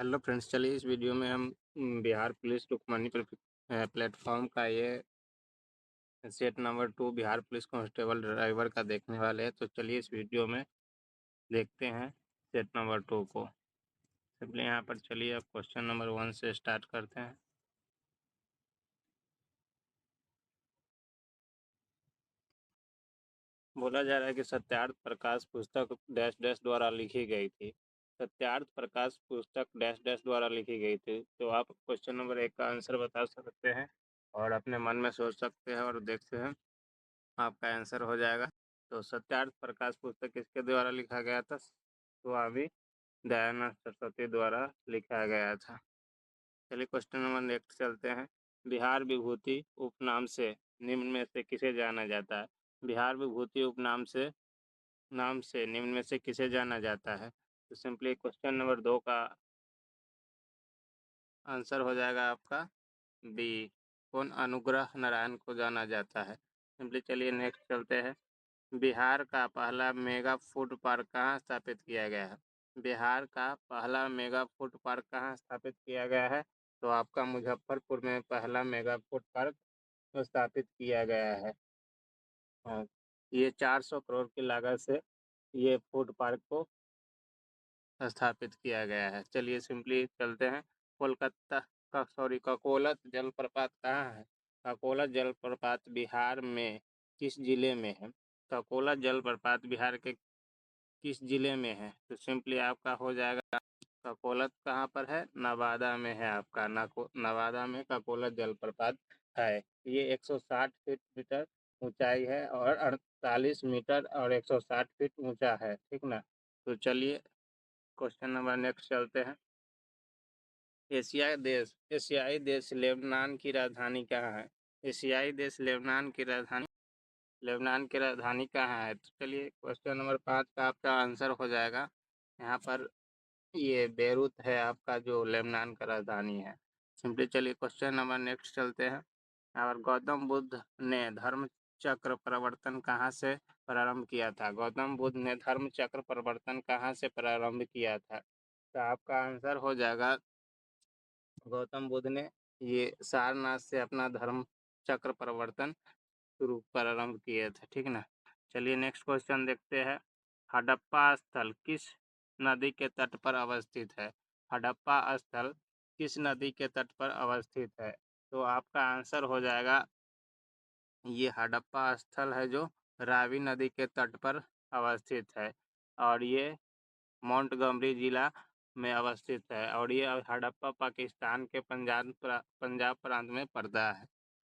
Hello friends, चलिए इस video में हम बिहार पुलिस रुकमनी प्लेटफॉर्म का ये set number 2 Bihar police constable driver का देखने वाले हैं। तो चलिए इस वीडियो में देखते हैं सेट नंबर 2 को। सिंपली यहाँ पर चलिए अब क्वेश्चन नंबर 1 से स्टार्ट करते हैं। बोला जा रहा है कि सत्यार्थ प्रकाश पुस्तक डैश डैश द्वारा लिखी गई थी। सत्यार्थ प्रकाश पुस्तक डैश डैश द्वारा लिखी गई थी। तो आप क्वेश्चन नंबर 1 का आंसर बता सकते हैं और अपने मन में सोच सकते हैं और देखते हैं आपका आंसर हो जाएगा। तो सत्यार्थ प्रकाश पुस्तक किसके द्वारा लिखा गया था? स्वामी दयानंद सरस्वती द्वारा लिखा गया था। चलिए क्वेश्चन नंबर नेक्स्ट चलते हैं। बिहार विभूति उपनाम से निम्न में से किसे जाना जाता है? बिहार विभूति उपनाम से निम्न में से किसे जाना जाता है? तो सिंपली क्वेश्चन नंबर 2 का आंसर हो जाएगा आपका बी। कौन अनुग्रह नारायण को जाना जाता है? सिंपली चलिए नेक्स्ट चलते हैं। बिहार का पहला मेगा फूड पार्क कहाँ स्थापित किया गया है? बिहार का पहला मेगा फूड पार्क कहाँ स्थापित किया गया है? तो आपका मुजफ्फरपुर में पहला मेगा फूड पार्क स्थापित किया गया है। हाँ, ये 400 करोड़ की लागत से ये फूड पार्क को स्थापित किया गया है। चलिए सिंपली चलते हैं। ककोलत जलप्रपात कहाँ है? ककोलत जलप्रपात बिहार में किस जिले में है? ककोलत जलप्रपात बिहार के किस जिले में है? तो सिंपली आपका हो जाएगा ककोलत कहाँ पर है? नवादा में है आपका। नवादा में ककोलत जलप्रपात है। ये 160 फीट मीटर ऊंचाई है और 48 मीटर और 160 फीट ऊंचा है, ठीक ना। तो चलिए क्वेश्चन नंबर नेक्स्ट चलते हैं। एशियाई देश लेबनान की राजधानी कहाँ है? एशियाई देश लेबनान की राजधानी कहाँ है? तो चलिए क्वेश्चन नंबर 5 का आपका आंसर हो जाएगा यहाँ पर ये बेरूत है आपका, जो लेबनान का राजधानी है। सिंपली चलिए क्वेश्चन नंबर नेक्स्ट चलते हैं। और गौतम बुद्ध ने धर्म चक्र प्रवर्तन कहाँ से प्रारंभ किया था? गौतम बुद्ध ने धर्म चक्र प्रवर्तन कहाँ से प्रारंभ किया था? तो आपका आंसर हो जाएगा गौतम बुद्ध ने ये सारनाथ से अपना धर्म चक्र प्रवर्तन शुरू प्रारंभ किए थे, ठीक ना। चलिए नेक्स्ट क्वेश्चन देखते हैं। हड़प्पा स्थल किस नदी के तट पर अवस्थित है? हड़प्पा स्थल किस नदी के तट पर अवस्थित है? तो आपका आंसर हो जाएगा ये हड़प्पा स्थल है जो रावी नदी के तट पर अवस्थित है और ये मोंटगोमरी जिला में अवस्थित है और ये हड़प्पा पाकिस्तान के पंजाब प्रांत में पड़ता है।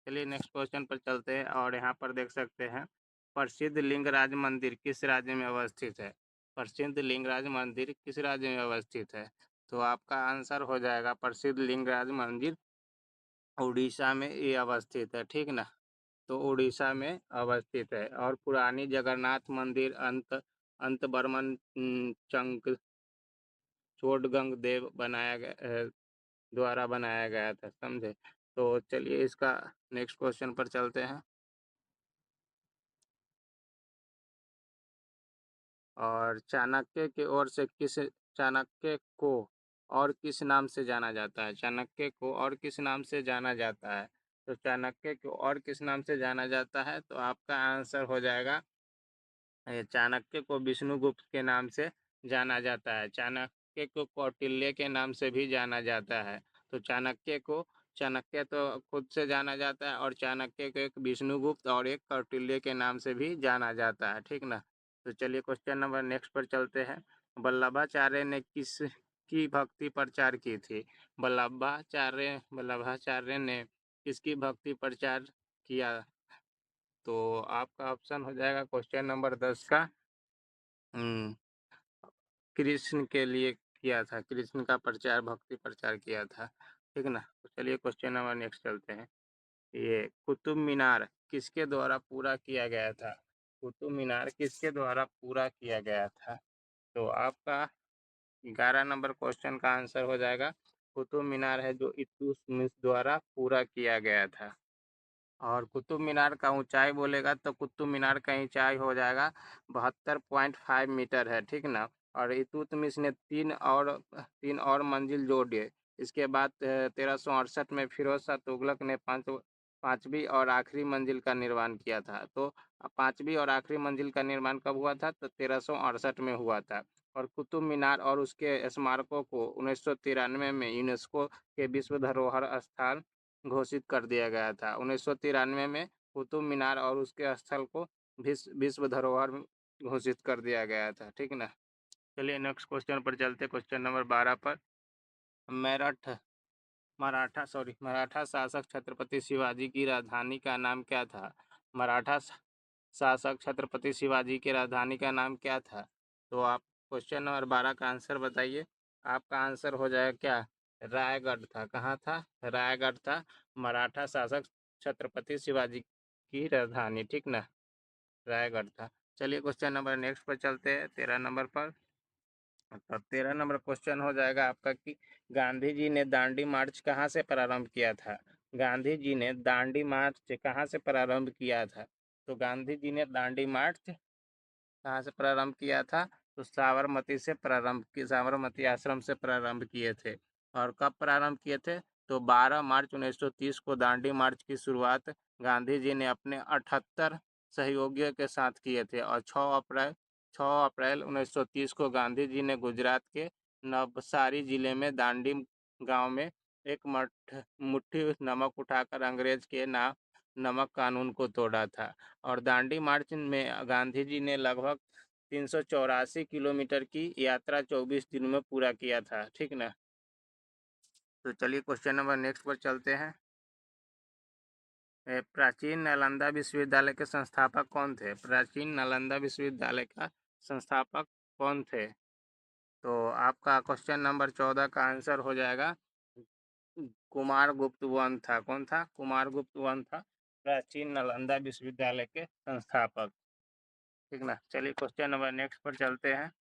चलिए नेक्स्ट क्वेश्चन पर चलते हैं और यहाँ पर देख सकते हैं प्रसिद्ध लिंगराज मंदिर किस राज्य में अवस्थित है? प्रसिद्ध लिंगराज मंदिर किस राज्य में अवस्थित है? तो आपका आंसर हो जाएगा प्रसिद्ध लिंगराज मंदिर उड़ीसा में ये अवस्थित है, ठीक ना। तो उड़ीसा में अवस्थित है और पुरानी जगन्नाथ मंदिर अंत बर्मन चंग चोडगंग देव द्वारा बनाया गया था, समझे। तो चलिए इसका नेक्स्ट क्वेश्चन पर चलते हैं। और चाणक्य को और किस नाम से जाना जाता है? चाणक्य को और किस नाम से जाना जाता है? तो चाणक्य को और किस नाम से जाना जाता है? तो आपका आंसर हो जाएगा चाणक्य को विष्णुगुप्त के नाम से जाना जाता है। चाणक्य को कौटिल्य के नाम से भी जाना जाता है। तो चाणक्य तो खुद से जाना जाता है और चाणक्य को एक विष्णुगुप्त और एक कौटिल्य के नाम से भी जाना जाता है, ठीक ना। तो चलिए क्वेश्चन नंबर नेक्स्ट पर चलते हैं। वल्लभाचार्य ने किस की भक्ति प्रचार की थी? वल्लभाचार्य ने किसकी भक्ति प्रचार किया? तो आपका ऑप्शन हो जाएगा क्वेश्चन नंबर 10 का कृष्ण के लिए किया था। कृष्ण का प्रचार भक्ति प्रचार किया था, ठीक ना। तो चलिए क्वेश्चन नंबर नेक्स्ट चलते हैं। ये कुतुब मीनार किसके द्वारा पूरा किया गया था? कुतुब मीनार किसके द्वारा पूरा किया गया था? तो आपका 11 नंबर क्वेश्चन का आंसर हो जाएगा कुतुब मीनार है जो इल्तुतमिश द्वारा पूरा किया गया था। और कुतुब मीनार का ऊंचाई बोलेगा तो कुतुब मीनार का ऊंचाई हो जाएगा 72.5 मीटर है, ठीक ना। और इल्तुतमिश ने तीन और मंजिल जोड़ दिए। इसके बाद 1368 में फिरोज शाह तुगलक ने पांचवी और आखिरी मंजिल का निर्माण किया था। तो पांचवी और आखिरी मंजिल का निर्माण कब हुआ था? तो 1368 में हुआ था। और कुतुब मीनार और उसके स्मारकों को 1993 में यूनेस्को के विश्व धरोहर स्थल घोषित कर दिया गया था। 1993 में कुतुब मीनार और उसके स्थल को विश्व धरोहर घोषित कर दिया गया था। ठीक ना। चलिए नेक्स्ट क्वेश्चन पर चलते, क्वेश्चन नंबर 12 पर। मेरठ मराठा शासक छत्रपति शिवाजी की राजधानी का नाम क्या था? मराठा शासक छत्रपति शिवाजी की राजधानी का नाम क्या था? तो आप क्वेश्चन नंबर 12 का आंसर बताइए। आपका आंसर हो जाएगा क्या? रायगढ़ था। कहाँ था? रायगढ़ था मराठा शासक छत्रपति शिवाजी की राजधानी। ठीक ना, रायगढ़ था। चलिए क्वेश्चन नंबर नेक्स्ट पर चलते हैं, 13 नंबर पर। तो 13 नंबर क्वेश्चन हो जाएगा आपका कि गांधी जी ने दांडी मार्च कहाँ से प्रारंभ किया था? गांधी जी ने दांडी मार्च कहाँ से प्रारंभ किया था? तो गांधी जी ने दांडी मार्च कहाँ से प्रारंभ किया था? तो साबरमती आश्रम से प्रारंभ किए थे। और कब प्रारंभ किए थे? तो 12 मार्च 1930 को दांडी मार्च की शुरुआत गांधी जी ने अपने 78 सहयोगियों के साथ किए थे। और 6 अप्रैल 1930 को गांधी जी ने गुजरात के नवसारी जिले में दांडी गांव में एक मुट्ठी नमक उठाकर अंग्रेज के नमक कानून को तोड़ा था। और दांडी मार्च में गांधी जी ने लगभग 384 किलोमीटर की यात्रा 24 दिन में पूरा किया था। ठीक ना। तो चलिए क्वेश्चन नंबर नेक्स्ट पर चलते हैं। प्राचीन नालंदा विश्वविद्यालय के संस्थापक कौन थे? प्राचीन नालंदा विश्वविद्यालय का संस्थापक कौन थे? तो आपका क्वेश्चन नंबर 14 का आंसर हो जाएगा कुमारगुप्त वन था। कौन था? कुमारगुप्त वन था प्राचीन नालंदा विश्वविद्यालय के संस्थापक। ठीक ना। चलिए क्वेश्चन नंबर नेक्स्ट पर चलते हैं।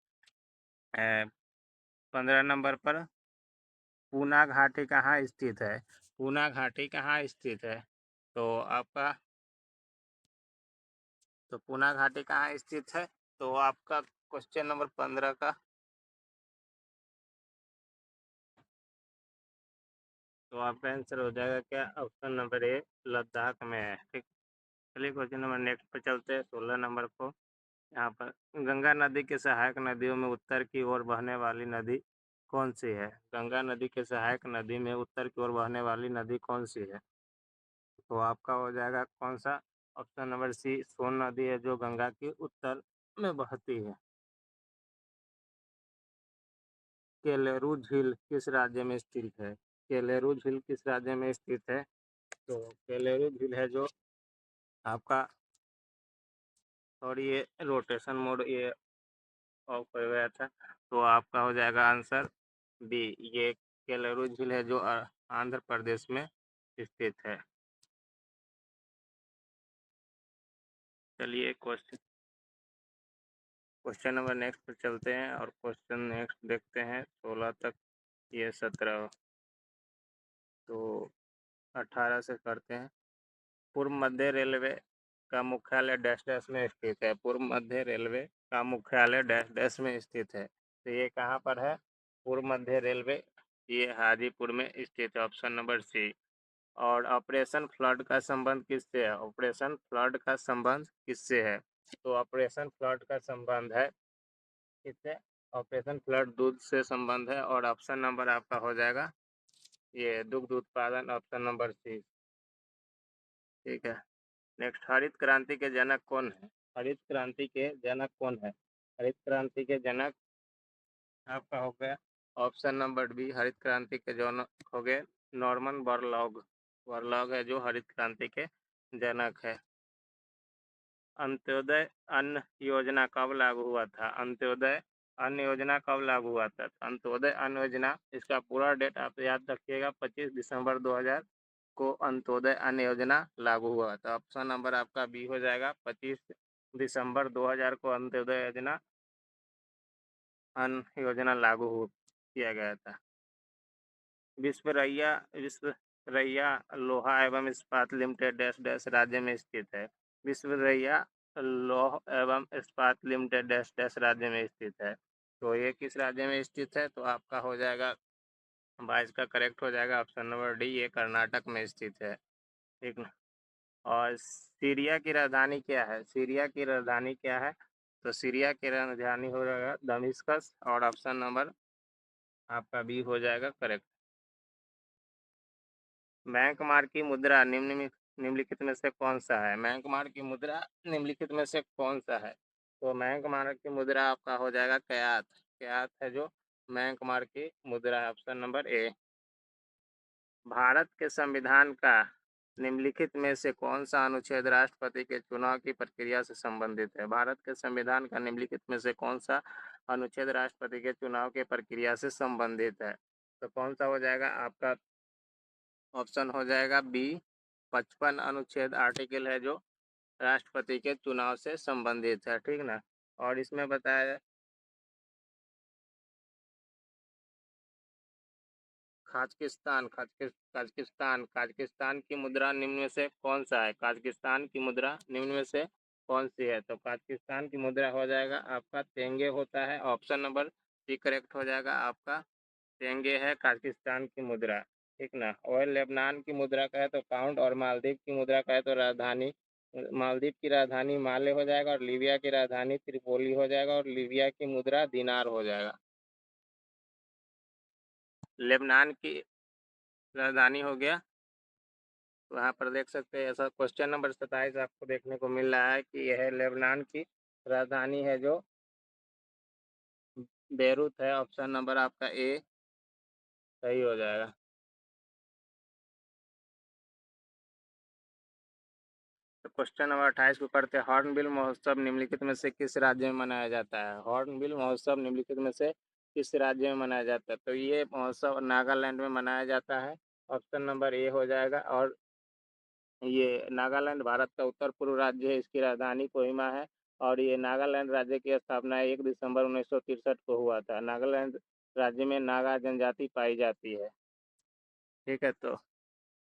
15 नंबर पर, पूना घाटी कहाँ स्थित है? पूना घाटी कहाँ स्थित है? तो आपका तो पूना घाटी कहाँ स्थित है? तो आपका क्वेश्चन नंबर 15 का तो आपका आंसर हो जाएगा क्या? ऑप्शन नंबर ए, लद्दाख में है। ठीक। चलिए क्वेश्चन नंबर नेक्स्ट पर चलते हैं, 16 नंबर को। यहाँ पर गंगा नदी के सहायक नदियों में उत्तर की ओर बहने वाली नदी कौन सी है? गंगा नदी के सहायक नदी में उत्तर की ओर बहने वाली नदी कौन सी है? तो आपका हो जाएगा कौन सा? ऑप्शन नंबर सी, सोन नदी है जो गंगा के उत्तर में बहती है। केलेरू झील किस राज्य में स्थित है? केलेरू झील किस राज्य में स्थित है? तो केलेरू झील है जो आपका, और ये रोटेशन मोड ये ऑफ हो गया था। तो आपका हो जाएगा आंसर बी, ये केलेरू झील है जो आंध्र प्रदेश में स्थित है। चलिए क्वेश्चन नंबर नेक्स्ट पर चलते हैं और क्वेश्चन नेक्स्ट देखते हैं 16 तक, ये 17, तो 18 से करते हैं। पूर्व मध्य रेलवे का मुख्यालय डैश डैश में स्थित है। पूर्व मध्य रेलवे का मुख्यालय डैश डैश में स्थित है। तो ये कहाँ पर है? पूर्व मध्य रेलवे, ये हाजीपुर में स्थित है। Option number C. और ऑपरेशन फ्लड का संबंध किससे है? ऑपरेशन फ्लड का संबंध किससे है? तो ऑपरेशन फ्लड का संबंध है किससे? ऑपरेशन फ्लड दूध से संबंध है। और ऑप्शन नंबर आपका हो जाएगा ये दुग्ध उत्पादन, ऑप्शन नंबर सी। ठीक है। नेक्स्ट, हरित क्रांति के जनक कौन है? हरित क्रांति के जनक कौन है? हरित क्रांति के जनक आपका हो गया ऑप्शन नंबर बी, हरित क्रांति के जनक हो गए नॉर्मन बोरलॉग। बोरलॉग है जो हरित क्रांति के जनक है। अंत्योदय अन्न योजना कब लागू हुआ था? अंत्योदय अन्न योजना कब लागू हुआ था? अंत्योदय अन्न योजना, इसका पूरा डेट आप याद रखिएगा, 25 दिसंबर 2000 को अंत्योदय अन्न योजना लागू हुआ था। ऑप्शन नंबर आपका बी हो जाएगा, 25 दिसंबर 2000 को अंत्योदय अन्न योजना लागू किया गया था। विश्वरैया लोहा एवं इस्पात लिमिटेड डैश डैश राज्य में स्थित है। विश्वरैया लौह एवं इस्पात लिमिटेड डैश डैश राज्य में स्थित है। तो ये किस राज्य में स्थित है? तो आपका हो जाएगा 22 का करेक्ट हो जाएगा ऑप्शन नंबर डी, ये कर्नाटक में स्थित है। ठीक ना। और सीरिया की राजधानी क्या है? सीरिया की राजधानी क्या है? तो सीरिया की राजधानी हो जाएगा दमिश्कस, और ऑप्शन नंबर आपका बी हो जाएगा करेक्ट। मैंकमार की मुद्रा निम्नलिखित में से कौन सा है? मैंकमार की मुद्रा निम्नलिखित में से कौन सा है? तो मैंकमार की मुद्रा आपका हो जाएगा कयात। कयात है जो मैंकमार की मुद्रा है, ऑप्शन नंबर ए। भारत के संविधान का निम्नलिखित में से कौन सा अनुच्छेद राष्ट्रपति के चुनाव की प्रक्रिया से संबंधित है? भारत के संविधान का निम्नलिखित में से कौन सा अनुच्छेद राष्ट्रपति के चुनाव के प्रक्रिया से संबंधित है? तो कौन सा हो जाएगा आपका? ऑप्शन हो जाएगा बी, 55 अनुच्छेद आर्टिकल है जो राष्ट्रपति के चुनाव से संबंधित है। ठीक ना। और इसमें बताया काजाकिस्तान की मुद्रा निम्न में से कौन सा है? काजाकिस्तान की मुद्रा निम्न में से कौन सी है? तो काजाकिस्तान की मुद्रा हो जाएगा आपका तेंगे होता है, ऑप्शन नंबर सी करेक्ट हो जाएगा आपका। तेंगे है काजाकिस्तान की मुद्रा। ठीक ना। और लेबनान की मुद्रा का है तो पाउंड, और मालदीव की मुद्रा का है तो राजधानी, मालदीव की राजधानी माले हो जाएगा, और लीबिया की राजधानी त्रिपोली हो जाएगा, और लीबिया की मुद्रा दिनार हो जाएगा। लेबनान की राजधानी हो गया, तो यहाँ पर देख सकते हैं ऐसा क्वेश्चन नंबर 27 आपको देखने को मिल रहा है कि यह लेबनान की राजधानी है जो बेरूत है, ऑप्शन नंबर आपका ए सही हो जाएगा। तो क्वेश्चन नंबर 28 को करते हैं। हॉर्नबिल महोत्सव निम्नलिखित में से किस राज्य में मनाया जाता है? हॉर्नबिल महोत्सव निम्नलिखित में से किस राज्य में मनाया जाता है? तो ये महोत्सव नागालैंड में मनाया जाता है, ऑप्शन नंबर ए हो जाएगा। और ये नागालैंड भारत का उत्तर पूर्व राज्य है, इसकी राजधानी कोहिमा है, और ये नागालैंड राज्य की स्थापना 1 दिसंबर 1963 को हुआ था। नागालैंड राज्य में नागा जनजाति पाई जाती है। ठीक है, तो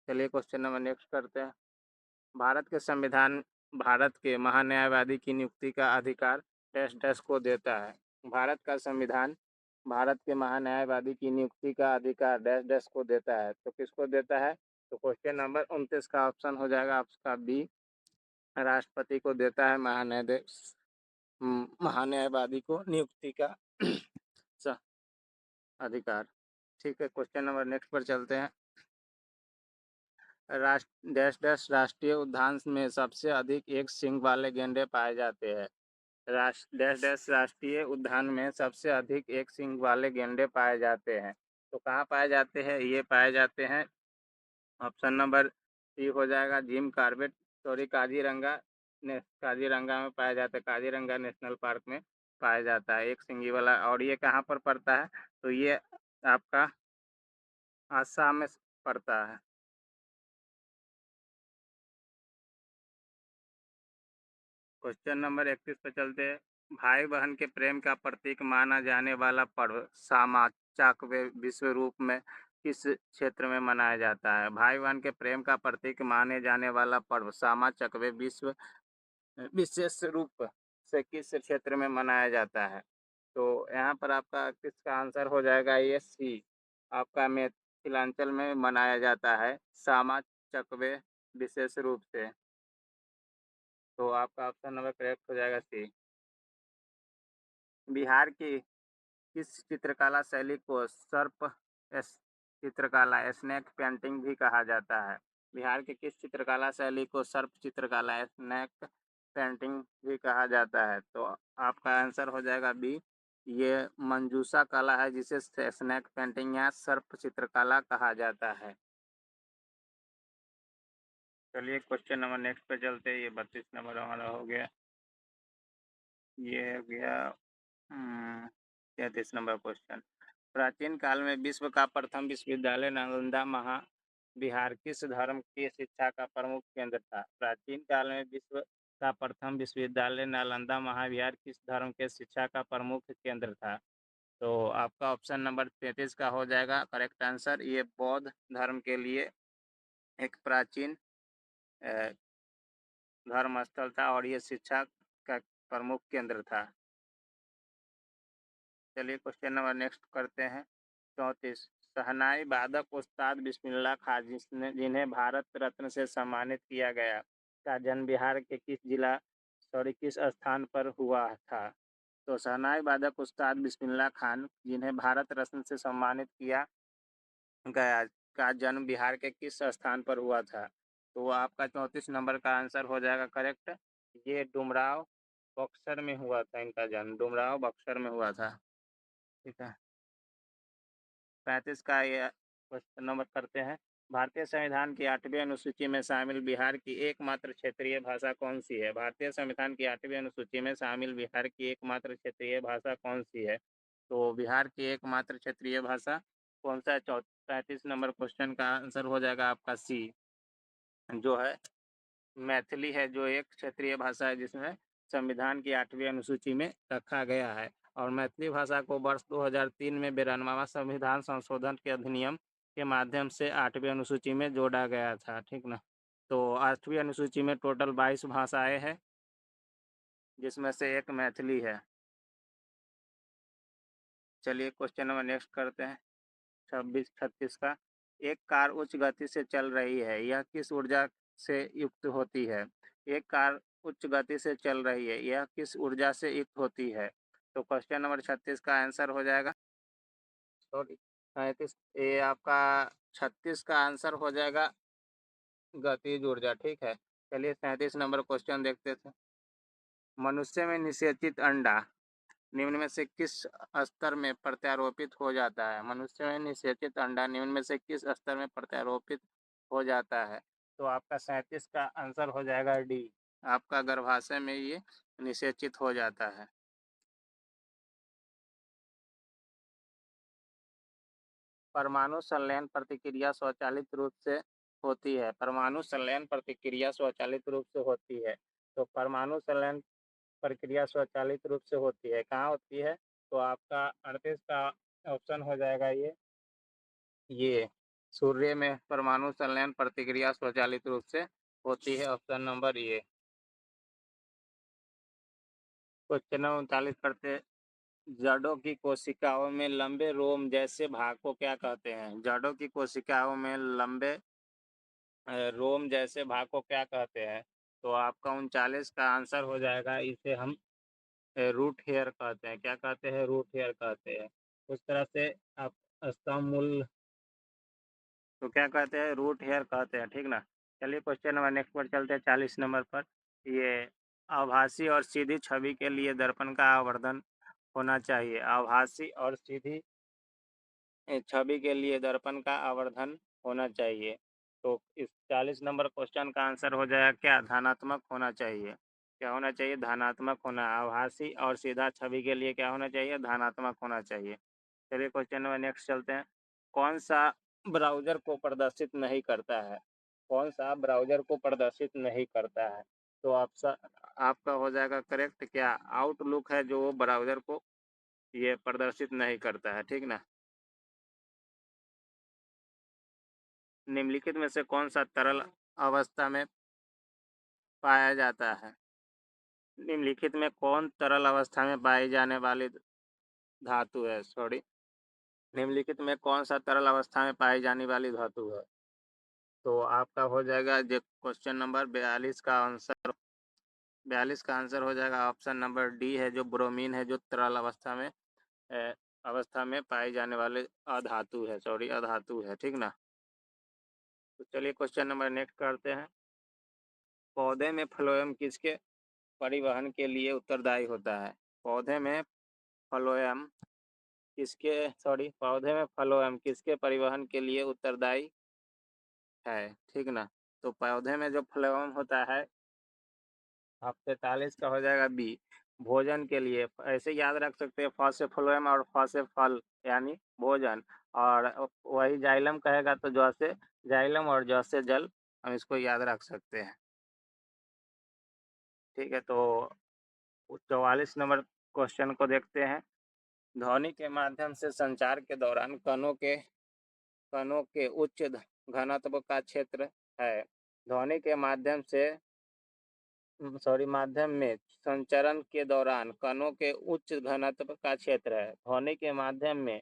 चलिए क्वेश्चन नंबर नेक्स्ट करते हैं। भारत के संविधान भारत के महान्यायवादी की नियुक्ति का अधिकार डैश डैश को देता है? भारत का संविधान भारत के महान्यायवादी की नियुक्ति का अधिकार डैश डैश को देता है, तो किसको देता है? तो क्वेश्चन नंबर 29 का ऑप्शन हो जाएगा आपका बी, राष्ट्रपति को देता है महान्यायवादी को नियुक्ति का अधिकार। ठीक है, क्वेश्चन नंबर नेक्स्ट पर चलते हैं। राष्ट्र डैश डैश राष्ट्रीय उद्यान में सबसे अधिक एक सींग वाले गैंडे पाए जाते हैं? राष्ट्र डैश डैश राष्ट्रीय उद्यान में सबसे अधिक एक सींग वाले गैंडे पाए जाते हैं? तो कहाँ पाए जाते हैं? ये पाए जाते हैं, ऑप्शन नंबर सी हो जाएगा जिम कार्बेट, सॉरी काजीरंगा में पाया जाता है, काजीरंगा नेशनल पार्क में पाया जाता है एक सिंगी वाला। और ये कहाँ पर पड़ता है? तो ये आपका आसाम में पड़ता है। क्वेश्चन नंबर 31 पे चलते हैं। भाई बहन के प्रेम का प्रतीक माना जाने वाला पर्व सामा चकवे विश्व रूप में किस क्षेत्र में मनाया जाता है? भाई बहन के प्रेम का प्रतीक माने जाने वाला पर्व सामा चकवे विश्व विशेष रूप से किस क्षेत्र में मनाया जाता है? तो यहाँ पर आपका किसका आंसर हो जाएगा? ये सी, आपका मिथिलांचल में मनाया जाता है सामा चकवे विशेष रूप से। तो आपका ऑप्शन नंबर करेक्ट हो जाएगा सी। बिहार की किस चित्रकला शैली को सर्प चित्रकला स्नैक पेंटिंग भी कहा जाता है? बिहार की किस चित्रकला शैली को सर्प चित्रकला स्नैक पेंटिंग भी कहा जाता है? तो आपका आंसर हो जाएगा बी, ये मंजूषा कला है जिसे स्नैक पेंटिंग या सर्प चित्रकला कहा जाता है। चलिए क्वेश्चन नंबर नेक्स्ट पे चलते हैं। ये 32 नंबर हमारा हो गया, ये हो गया 33 नंबर क्वेश्चन। प्राचीन काल में विश्व का प्रथम विश्वविद्यालय नालंदा बिहार किस धर्म की शिक्षा का प्रमुख केंद्र था? प्राचीन काल में विश्व का प्रथम विश्वविद्यालय नालंदा महाविहार किस धर्म के शिक्षा का प्रमुख केंद्र था? तो आपका ऑप्शन नंबर 33 का हो जाएगा करेक्ट आंसर। ये बौद्ध धर्म के लिए एक प्राचीन धर्म स्थल था, और ये शिक्षा का प्रमुख केंद्र था। चलिए क्वेश्चन नंबर नेक्स्ट करते हैं 34। शहनाई वादक उस्ताद बिस्मिल्लाह खां जिन्हें भारत रत्न से सम्मानित किया गया का जन्म बिहार के किस स्थान पर हुआ था? तो शहनाई वादक उस्ताद बिस्मिल्लाह खान जिन्हें भारत रत्न से सम्मानित किया गया का जन्म बिहार के किस स्थान पर हुआ था? तो आपका 34 नंबर का आंसर हो जाएगा करेक्ट। ये डुमराव बक्सर में हुआ था, इनका जन्म डुमराव बक्सर में हुआ था। ठीक है, 35 का ये क्वेश्चन नंबर करते हैं। भारतीय संविधान की 8वीं अनुसूची में शामिल बिहार की एकमात्र क्षेत्रीय भाषा कौन सी है? भारतीय संविधान की 8वीं अनुसूची में शामिल बिहार की एकमात्र क्षेत्रीय भाषा कौन सी है? तो बिहार की एकमात्र क्षेत्रीय भाषा कौन सा है? 35 नंबर क्वेश्चन का आंसर हो जाएगा आपका सी, जो है मैथिली है, जो एक क्षेत्रीय भाषा है जिसमें संविधान की 8वीं अनुसूची में रखा गया है। और मैथिली भाषा को वर्ष 2003 में 92वां संविधान संशोधन के अधिनियम के माध्यम से 8वीं अनुसूची में जोड़ा गया था। ठीक ना, तो 8वीं अनुसूची में टोटल 22 भाषाएं हैं, जिसमें से एक मैथिली है। चलिए क्वेश्चन नंबर नेक्स्ट करते हैं 36 का। एक कार उच्च गति से चल रही है, यह किस ऊर्जा से युक्त होती है? एक कार उच्च गति से चल रही है, यह किस ऊर्जा से युक्त होती है? तो क्वेश्चन नंबर 36 का आंसर हो जाएगा, सॉरी 37, ये आपका 36 का आंसर हो जाएगा गतिज ऊर्जा। ठीक है, चलिए 37 नंबर क्वेश्चन देखते थे। मनुष्य में निषेचित अंडा निम्न में से किस स्तर में प्रत्यारोपित हो जाता है? मनुष्य में निषेचित अंडा निम्न में से किस स्तर में प्रत्यारोपित हो जाता है? तो आपका 37 का आंसर हो जाएगा डी, आपका गर्भाशय में ये निषेचित हो जाता है। परमाणु संलयन प्रतिक्रिया स्वचालित रूप से होती है। परमाणु संलयन प्रतिक्रिया स्वचालित रूप से होती है। तो परमाणु संलयन प्रक्रिया स्वचालित रूप से होती है, कहाँ होती है? तो आपका 38 का ऑप्शन हो जाएगा ये सूर्य में परमाणु संलयन प्रतिक्रिया स्वचालित रूप से होती है, ऑप्शन नंबर ये। क्वेश्चन नंबर 39 करते। जड़ों की कोशिकाओं में लंबे रोम जैसे भाग को क्या कहते हैं? जड़ों की कोशिकाओं में लंबे रोम जैसे भाग को क्या कहते हैं? तो आपका 39 का आंसर हो जाएगा, इसे हम रूट हेयर कहते हैं। क्या कहते हैं? रूट हेयर कहते हैं। उस तरह से आप स्तंभ मूल तो क्या कहते हैं? रूट हेयर कहते हैं। ठीक ना, चलिए क्वेश्चन नंबर नेक्स्ट पर चलते हैं 40 नंबर पर। ये आभासी और सीधी छवि के लिए दर्पण का आवर्धन होना चाहिए। आभासी और सीधी छवि के लिए दर्पण का आवर्धन होना चाहिए। तो इस 40 नंबर क्वेश्चन का आंसर हो जाएगा क्या? धनात्मक होना चाहिए। क्या होना चाहिए? धनात्मक होना। आभासी और सीधा छवि के लिए क्या होना चाहिए? धनात्मक होना चाहिए। चलिए क्वेश्चन नंबर नेक्स्ट चलते हैं। कौन सा ब्राउज़र को प्रदर्शित नहीं करता है? कौन सा ब्राउज़र को प्रदर्शित नहीं करता है? तो आपका हो जाएगा करेक्ट क्या? आउटलुक है जो ब्राउज़र को ये प्रदर्शित नहीं करता है। ठीक ना, निम्नलिखित में से कौन सा तरल अवस्था में पाया जाता है? निम्नलिखित में कौन तरल अवस्था में पाई जाने वाली धातु है? सॉरी, निम्नलिखित में कौन सा तरल अवस्था में पाई जाने वाली धातु है? तो आपका हो जाएगा जो क्वेश्चन नंबर 42 का आंसर हो जाएगा ऑप्शन नंबर डी है, जो ब्रोमीन है, जो तरल अवस्था में पाई जाने वाले अधातु है, सॉरी अधातु है। ठीक ना, तो चलिए क्वेश्चन नंबर नेक्स्ट करते हैं। पौधे में फ्लोएम किसके परिवहन के लिए उत्तरदायी होता है? पौधे में फ्लोएम पौधे में फ्लोएम किसके परिवहन के लिए उत्तरदायी है? ठीक ना, तो पौधे में जो फ्लोएम होता है, आप 43 का हो जाएगा बी, भोजन के लिए। ऐसे याद रख सकते हैं, फ से फ्लोएम और फ से फल यानी भोजन, और वही जाइलम कहेगा तो ज से जाइलम और ज से जल, हम इसको याद रख सकते हैं। ठीक है, तो 44 नंबर क्वेश्चन को देखते हैं। ध्वनि के माध्यम से संचार के दौरान कणों के उच्च घनत्व का क्षेत्र है। ध्वनि के माध्यम से माध्यम में संचरण के दौरान कणों के उच्च घनत्व का क्षेत्र है। ध्वनि के माध्यम में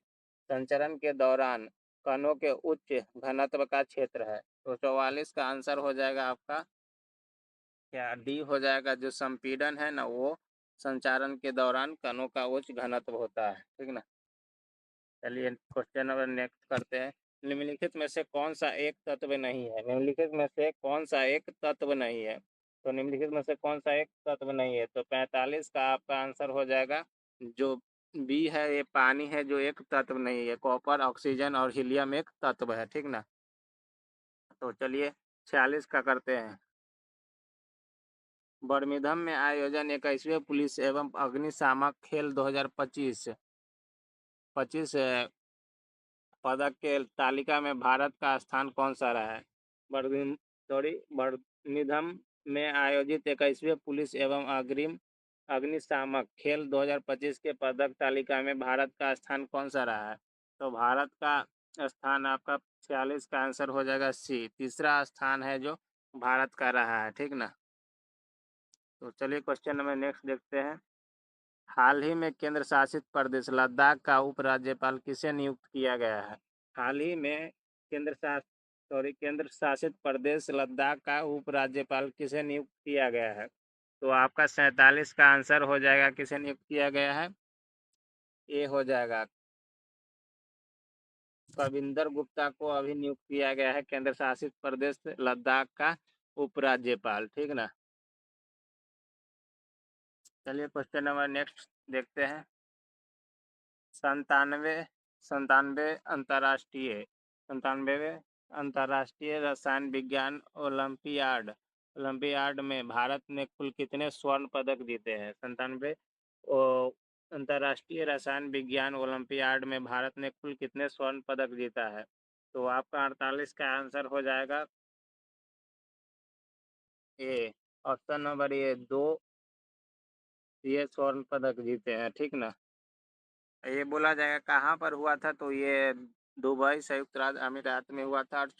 संचरण के दौरान कणों के उच्च घनत्व का क्षेत्र है। तो 44 का आंसर हो जाएगा आपका क्या, डी हो जाएगा। जो संपीड़न है ना, वो संचारण के दौरान कणों का उच्च घनत्व होता है, ठीक ना। चलिए क्वेश्चन नंबर नेक्स्ट करते हैं। निम्नलिखित में से कौन सा एक तत्व नहीं है? निम्नलिखित में से कौन सा एक तत्व नहीं है? तो निम्नलिखित में से कौन सा एक तत्व नहीं है? तो 45 का आपका आंसर हो जाएगा जो बी है, ये पानी है जो एक तत्व नहीं है। कॉपर, ऑक्सीजन और हीलियम एक तत्व है, ठीक ना। तो चलिए 46 का करते हैं। बर्मिंघम में आयोजन 21वें पुलिस एवं अग्निशामक खेल 2025 पदक के तालिका में भारत का स्थान कौन सा रहा है? बर्मिंघम में आयोजित 21वें पुलिस एवं अग्निशामक खेल 2025 के पदक तालिका में भारत का स्थान कौन सा रहा है? तो भारत का स्थान आपका 46 का आंसर हो जाएगा सी, तीसरा स्थान है जो भारत का रहा है, ठीक ना। तो चलिए क्वेश्चन नंबर नेक्स्ट देखते हैं। हाल ही में केंद्र शासित प्रदेश लद्दाख का उपराज्यपाल किसे नियुक्त किया गया है? हाल ही में केंद्र शासित प्रदेश लद्दाख का उपराज्यपाल किसे नियुक्त किया गया है? तो आपका 47 का आंसर हो जाएगा किसे नियुक्त किया गया है? ये हो जाएगा कविंदर गुप्ता को अभी नियुक्त किया गया है केंद्र शासित प्रदेश लद्दाख का उपराज्यपाल, ठीक ना। चलिए क्वेश्चन नंबर नेक्स्ट देखते हैं। संतानवे संतानवे संतानवे अंतर्राष्ट्रीय रसायन विज्ञान ओलंपियाड में भारत ने कुल कितने स्वर्ण पदक जीते हैं? 97 अंतर्राष्ट्रीय रसायन विज्ञान ओलंपियाड में भारत ने कुल कितने स्वर्ण पदक जीता है? तो आपका 48 का आंसर हो जाएगा ए, ऑप्शन नंबर ए, 2 ये स्वर्ण पदक जीते हैं, ठीक ना। ये बोला जाएगा कहाँ पर हुआ था? तो ये दुबई संयुक्त राज्य अमीरात में हुआ था और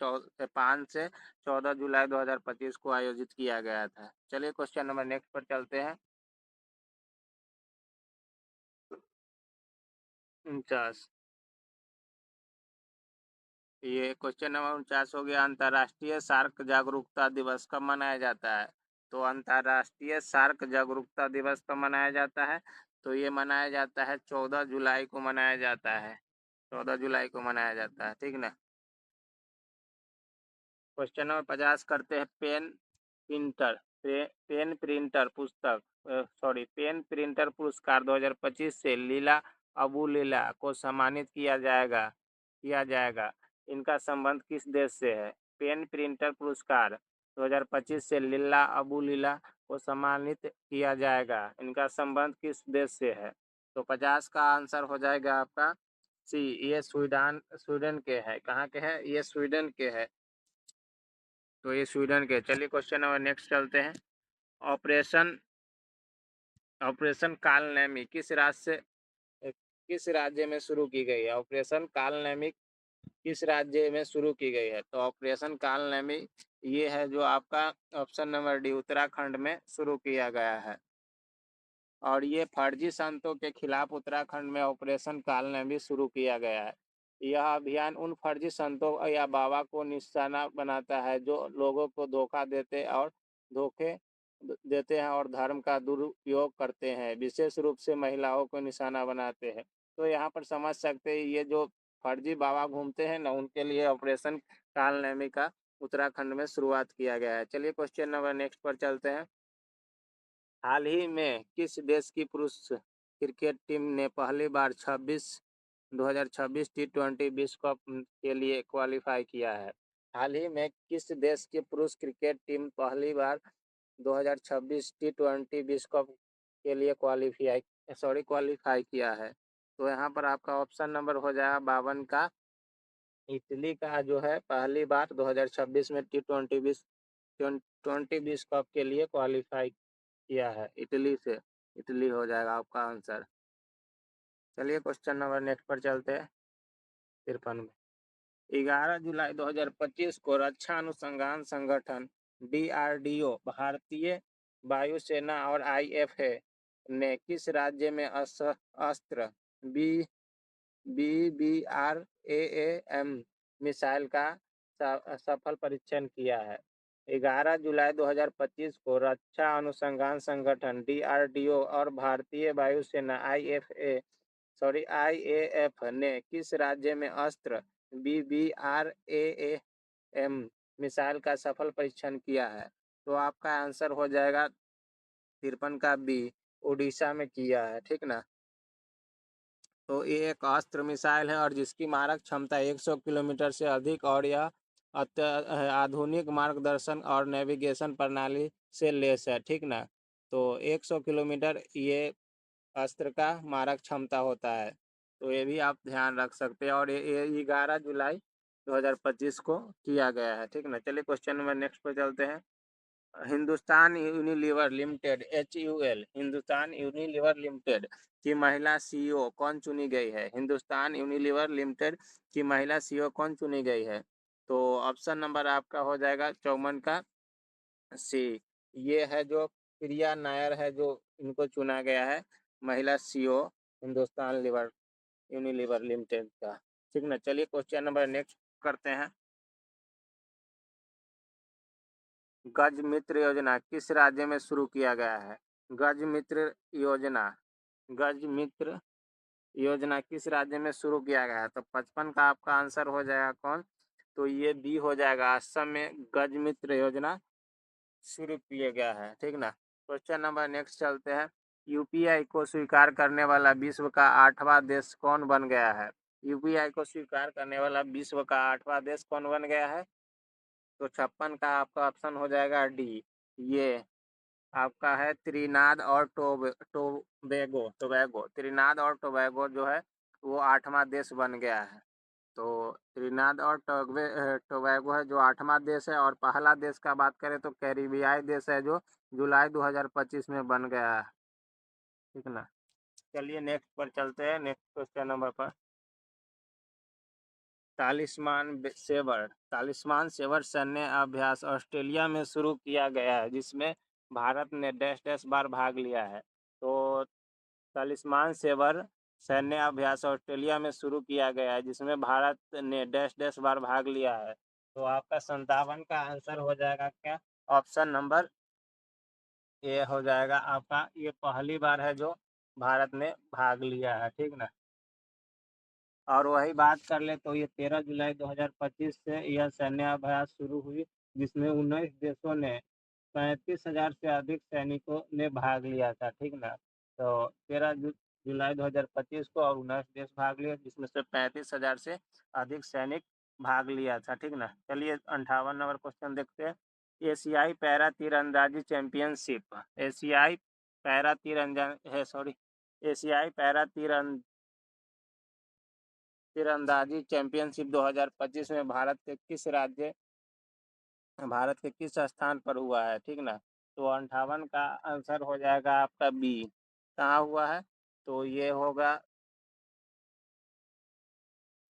5 से 14 जुलाई 2025 को आयोजित किया गया था। चलिए क्वेश्चन नंबर नेक्स्ट पर चलते हैं। 49, ये क्वेश्चन नंबर 49 हो गया। अंतर्राष्ट्रीय सार्क जागरूकता दिवस कब मनाया जाता है? तो अंतर्राष्ट्रीय सार्क जागरूकता दिवस कब मनाया जाता है? तो ये मनाया जाता है 14 जुलाई को मनाया जाता है, 14 जुलाई को मनाया जाता है, ठीक ना। क्वेश्चन नंबर 50 करते हैं। पेन प्रिंटर पेन प्रिंटर पुरस्कार 2025 से लीला अबू लीला को सम्मानित किया जाएगा। इनका संबंध किस देश से है? पेन प्रिंटर पुरस्कार 2025 से लीला अबू लीला को सम्मानित किया जाएगा। इनका संबंध किस देश से है? तो 50 का आंसर हो जाएगा आपका सी, ये स्वीडन के है। कहाँ के है? ये स्वीडन के है। तो ये स्वीडन के। चलिए क्वेश्चन नंबर नेक्स्ट चलते हैं। ऑपरेशन ऑपरेशन कालनेमी किस राज्य में शुरू की गई है? ऑपरेशन कालनेमी किस राज्य में शुरू की गई है? तो ऑपरेशन कालनेमी ये है जो आपका ऑप्शन नंबर डी, उत्तराखंड में शुरू किया गया है। और ये फर्जी संतों के खिलाफ उत्तराखंड में ऑपरेशन कालनेमी शुरू किया गया है। यह अभियान उन फर्जी संतों या बाबा को निशाना बनाता है जो लोगों को धोखे देते हैं और धर्म का दुरुपयोग करते हैं, विशेष रूप से महिलाओं को निशाना बनाते हैं। तो यहाँ पर समझ सकते हैं ये जो फर्जी बाबा घूमते हैं ना, उनके लिए ऑपरेशन कालनेमी का उत्तराखंड में शुरुआत किया गया है। चलिए क्वेश्चन नंबर नेक्स्ट पर चलते हैं। हाल ही में किस देश की पुरुष क्रिकेट टीम ने पहली बार 2026 टी20 विश्व कप के लिए क्वालिफाई किया है? हाल ही में किस देश की पुरुष क्रिकेट टीम पहली बार 2026 टी20 विश्व कप के लिए क्वालिफाई किया है? तो यहाँ पर आपका ऑप्शन नंबर हो जाएगा 52 का इटली का जो है पहली बार 2026 में टी20 विश्व कप के लिए क्वालिफाई किया है इटली से। इटली हो जाएगा आपका आंसर। चलिए क्वेश्चन नंबर नेक्स्ट पर चलते हैं। 53 में 11 जुलाई 2025 को रक्षा अनुसंधान संगठन DRDO भारतीय वायुसेना और IFA ने किस राज्य में अस्त्र BBRAAM मिसाइल का सफल परीक्षण किया है? 11 जुलाई 2025 को रक्षा अनुसंधान संगठन DRDO और भारतीय वायुसेना IAF ने किस राज्य में अस्त्र BBRAAM मिसाइल का सफल परीक्षण किया है? तो आपका आंसर हो जाएगा 53 का बी, उड़ीसा में किया है। ठीक ना। तो ये एक अस्त्र मिसाइल है और जिसकी मारक क्षमता 100 किलोमीटर से अधिक और यह आधुनिक मार्गदर्शन और नेविगेशन प्रणाली से लैस है। ठीक ना। तो 100 किलोमीटर ये अस्त्र का मारक क्षमता होता है। तो ये भी आप ध्यान रख सकते हैं और ये 11 जुलाई 2025 को किया गया है। ठीक ना। चलिए क्वेश्चन नंबर नेक्स्ट पे चलते हैं। Hindustan Unilever limited HUL Hindustan Unilever limited की महिला CEO कौन चुनी गई है? हिंदुस्तान यूनिलीवर लिमिटेड की महिला CEO कौन चुनी गई है? तो ऑप्शन नंबर आपका हो जाएगा 54 का सी। ये है जो प्रिया नायर है जो इनको चुना गया है महिला CEO हिंदुस्तान यूनिलीवर लिमिटेड का। ठीक ना। चलिए क्वेश्चन नंबर नेक्स्ट करते हैं। गज मित्र योजना किस राज्य में शुरू किया गया है? गज मित्र योजना गज मित्र योजना किस राज्य में शुरू किया गया है? तो 55 का आपका आंसर हो जाएगा कौन? तो ये बी हो जाएगा। असम में गज मित्र योजना शुरू किया गया है। ठीक ना। क्वेश्चन नंबर नेक्स्ट चलते हैं। UPI को स्वीकार करने वाला विश्व का 8वां देश कौन बन गया है? UPI को स्वीकार करने वाला विश्व का 8वां देश कौन बन गया है? तो 56 का आपका ऑप्शन हो जाएगा डी। ये आपका है त्रिनाद और टोबैगो त्रिनाद और टोबैगो जो है वो 8वां देश बन गया है। तो त्रिनाद और टोबैगो है जो 8वां देश है और पहला देश का बात करें तो कैरिबियाई देश है जो जुलाई 2025 में बन गया है। ठीक ना। चलिए नेक्स्ट पर चलते हैं। नेक्स्ट क्वेश्चन नंबर पर तालिस्मान सेवर सैन्य अभ्यास ऑस्ट्रेलिया में शुरू किया गया है जिसमें भारत ने डैश डैश बार भाग लिया है। तो तालिस्मान सेवर सैन्य अभ्यास ऑस्ट्रेलिया में शुरू किया गया है जिसमें भारत ने डैश डैश बार भाग लिया है। तो आपका 57 का आंसर हो जाएगा क्या? ऑप्शन नंबर ए हो जाएगा आपका। ये पहली बार है जो भारत ने भाग लिया है। ठीक ना। और वही बात कर ले तो ये 13 जुलाई 2025 से यह सैन्य अभ्यास शुरू हुई जिसमें 19 देशों ने 35,000 से अधिक सैनिकों ने भाग लिया था। ठीक ना। तो 13 जुलाई 2025 को और 19 देश भाग लिए जिसमें से 35,000 से अधिक सैनिक भाग लिया था। ठीक ना। चलिए 58 नंबर क्वेश्चन देखते हैं। एशियाई पैरा तीरंदाजी चैंपियनशिप एशियाई पैरा तीरंदाजी चैंपियनशिप 2025 में भारत के किस स्थान पर हुआ है? ठीक ना। तो 58 का आंसर हो जाएगा आपका बी। कहाँ हुआ है? तो ये होगा,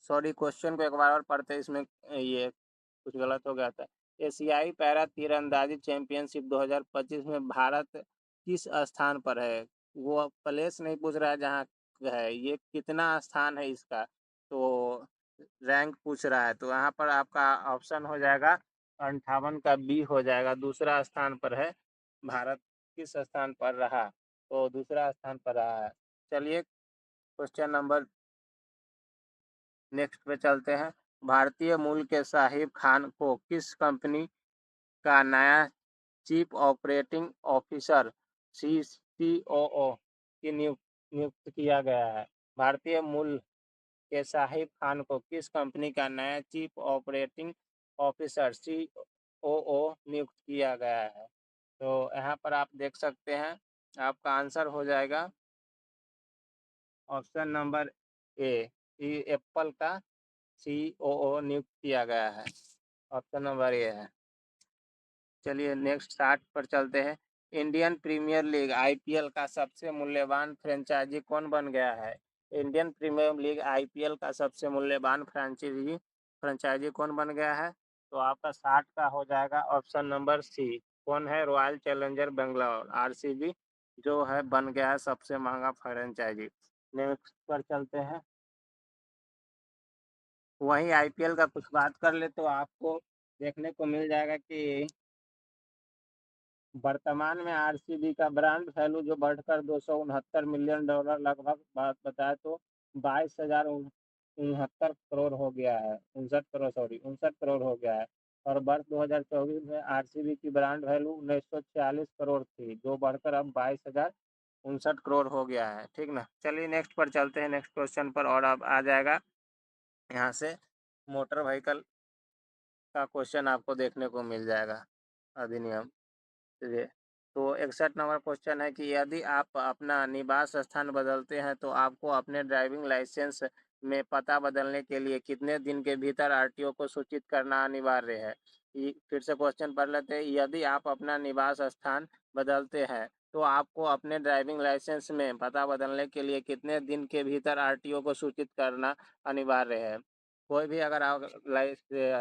सॉरी क्वेश्चन को एक बार और पढ़ते इसमें ये कुछ गलत हो गया था। एशियाई पैरा तीरंदाजी चैंपियनशिप 2025 में भारत किस स्थान पर है? वो प्लेस नहीं पूछ रहा है जहाँ है, ये कितना स्थान है इसका तो रैंक पूछ रहा है। तो यहाँ पर आपका ऑप्शन हो जाएगा 58 का बी हो जाएगा। दूसरा स्थान पर है भारत। किस स्थान पर रहा? तो दूसरा स्थान पर रहा है। चलिए क्वेश्चन नंबर नेक्स्ट पे चलते हैं। भारतीय मूल के साहिब खान को किस कंपनी का नया चीफ ऑपरेटिंग ऑफिसर COO की नियुक्त किया गया है? भारतीय मूल के साहिब खान को किस कंपनी का नया चीफ ऑपरेटिंग ऑफिसर COO नियुक्त किया गया है? तो यहाँ पर आप देख सकते हैं आपका आंसर हो जाएगा ऑप्शन नंबर ए। एप्पल का COO नियुक्त किया गया है। ऑप्शन नंबर ए है। चलिए नेक्स्ट 60 पर चलते हैं। इंडियन प्रीमियर लीग IPL का सबसे मूल्यवान फ्रेंचाइजी कौन बन गया है? इंडियन प्रीमियर लीग IPL का सबसे मूल्यवान फ्रेंचाइजी कौन बन गया है? तो आपका 60 का हो जाएगा ऑप्शन नंबर सी। कौन है? रॉयल चैलेंजर बेंगलोर, आरसीबी जो है बन गया है सबसे महंगा फ्रेंचाइजी। नेक्स्ट पर चलते हैं। वहीं आईपीएल का कुछ बात कर ले तो आपको देखने को मिल जाएगा कि वर्तमान में आरसीबी का ब्रांड वैल्यू जो बढ़कर $269 मिलियन लगभग बात बताए तो 22,069 करोड़ हो गया है, 59 करोड़ हो गया है। और वर्ष 2024 में आरसीबी की ब्रांड वैल्यू 1946 करोड़ थी, जो बढ़कर अब 22,069 करोड़ हो गया है। ठीक ना, चलिए नेक्स्ट पर चलते हैं, नेक्स्ट क्वेश्चन पर। और अब आ जाएगा यहाँ से मोटर व्हीकल का क्वेश्चन आपको देखने को मिल जाएगा, अधिनियम। चलिए, तो 61 नंबर क्वेश्चन है कि यदि आप अपना निवास स्थान बदलते हैं तो आपको अपने ड्राइविंग लाइसेंस में पता बदलने के लिए कितने दिन के भीतर आरटीओ को सूचित करना अनिवार्य है? फिर से क्वेश्चन पढ़ लेते हैं। यदि आप अपना निवास स्थान बदलते हैं तो आपको अपने ड्राइविंग लाइसेंस में पता बदलने के लिए कितने दिन के भीतर आरटीओ को सूचित करना अनिवार्य है? कोई भी अगर आप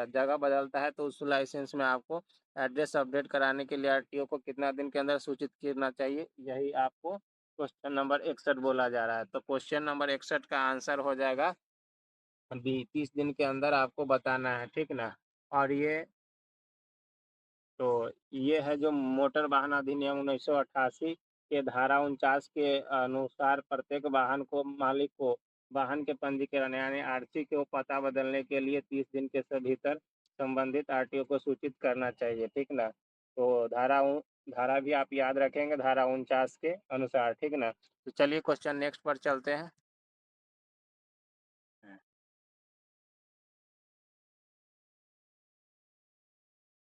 जगह बदलता है तो उस लाइसेंस में आपको एड्रेस अपडेट कराने के लिए आरटीओ को कितना दिन के अंदर सूचित करना चाहिए, यही आपको क्वेश्चन नंबर 61 बोला जा रहा है। तो क्वेश्चन नंबर 61 का आंसर हो जाएगा बी, 30 दिन के अंदर आपको बताना है। ठीक ना, और ये है जो मोटर वाहन अधिनियम 1988 के धारा 49 के अनुसार प्रत्येक वाहन को मालिक को वाहन के पंजीकरण यानी आरसी को पता बदलने के लिए 30 दिन के भीतर संबंधित आरटीओ को सूचित करना चाहिए। ठीक ना, तो धारा भी आप याद रखेंगे, धारा 49 के अनुसार। ठीक ना, तो चलिए क्वेश्चन नेक्स्ट पर चलते हैं।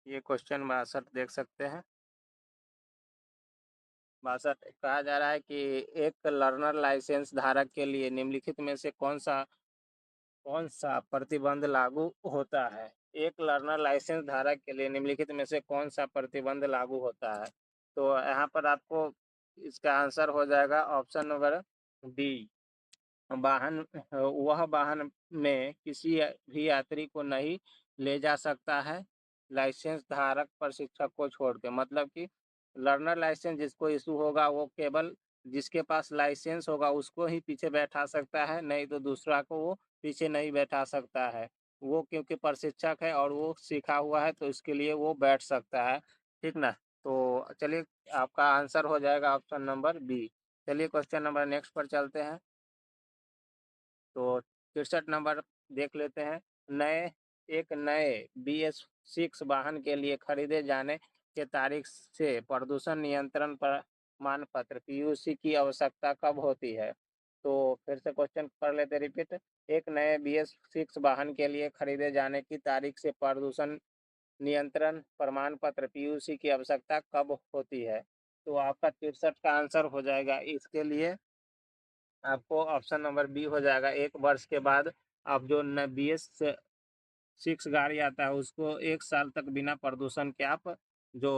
ये क्वेश्चन 62 देख सकते हैं। 62 कहा जा रहा है कि एक लर्नर लाइसेंस धारक के लिए निम्नलिखित में से कौन सा प्रतिबंध लागू होता है? एक लर्नर लाइसेंस धारक के लिए निम्नलिखित में से कौन सा प्रतिबंध लागू होता है? तो यहाँ पर आपको इसका आंसर हो जाएगा ऑप्शन नंबर डी। वह वाहन में किसी भी यात्री को नहीं ले जा सकता है लाइसेंस धारक प्रशिक्षक को छोड़ के। मतलब कि लर्नर लाइसेंस जिसको इशू होगा वो केवल जिसके पास लाइसेंस होगा उसको ही पीछे बैठा सकता है, नहीं तो दूसरा को वो पीछे नहीं बैठा सकता है। वो क्योंकि प्रशिक्षक है और वो सीखा हुआ है तो इसके लिए वो बैठ सकता है। ठीक ना, तो चलिए आपका आंसर हो जाएगा ऑप्शन नंबर बी। चलिए क्वेश्चन नंबर नेक्स्ट पर चलते हैं। तो 63 नंबर देख लेते हैं। नए BS6 वाहन के लिए खरीदे जाने के तारीख से प्रदूषण नियंत्रण प्रमाण पत्र PUC की आवश्यकता कब होती है? तो फिर से क्वेश्चन कर लेते रिपीट। एक नए BS6 वाहन के लिए खरीदे जाने की तारीख से प्रदूषण नियंत्रण प्रमाण पत्र PUC की आवश्यकता कब होती है? तो आपका 63 का आंसर हो जाएगा इसके लिए आपको ऑप्शन नंबर बी हो जाएगा। 1 वर्ष के बाद आप जो BS6 गाड़ी आता है उसको 1 साल तक बिना प्रदूषण के आप जो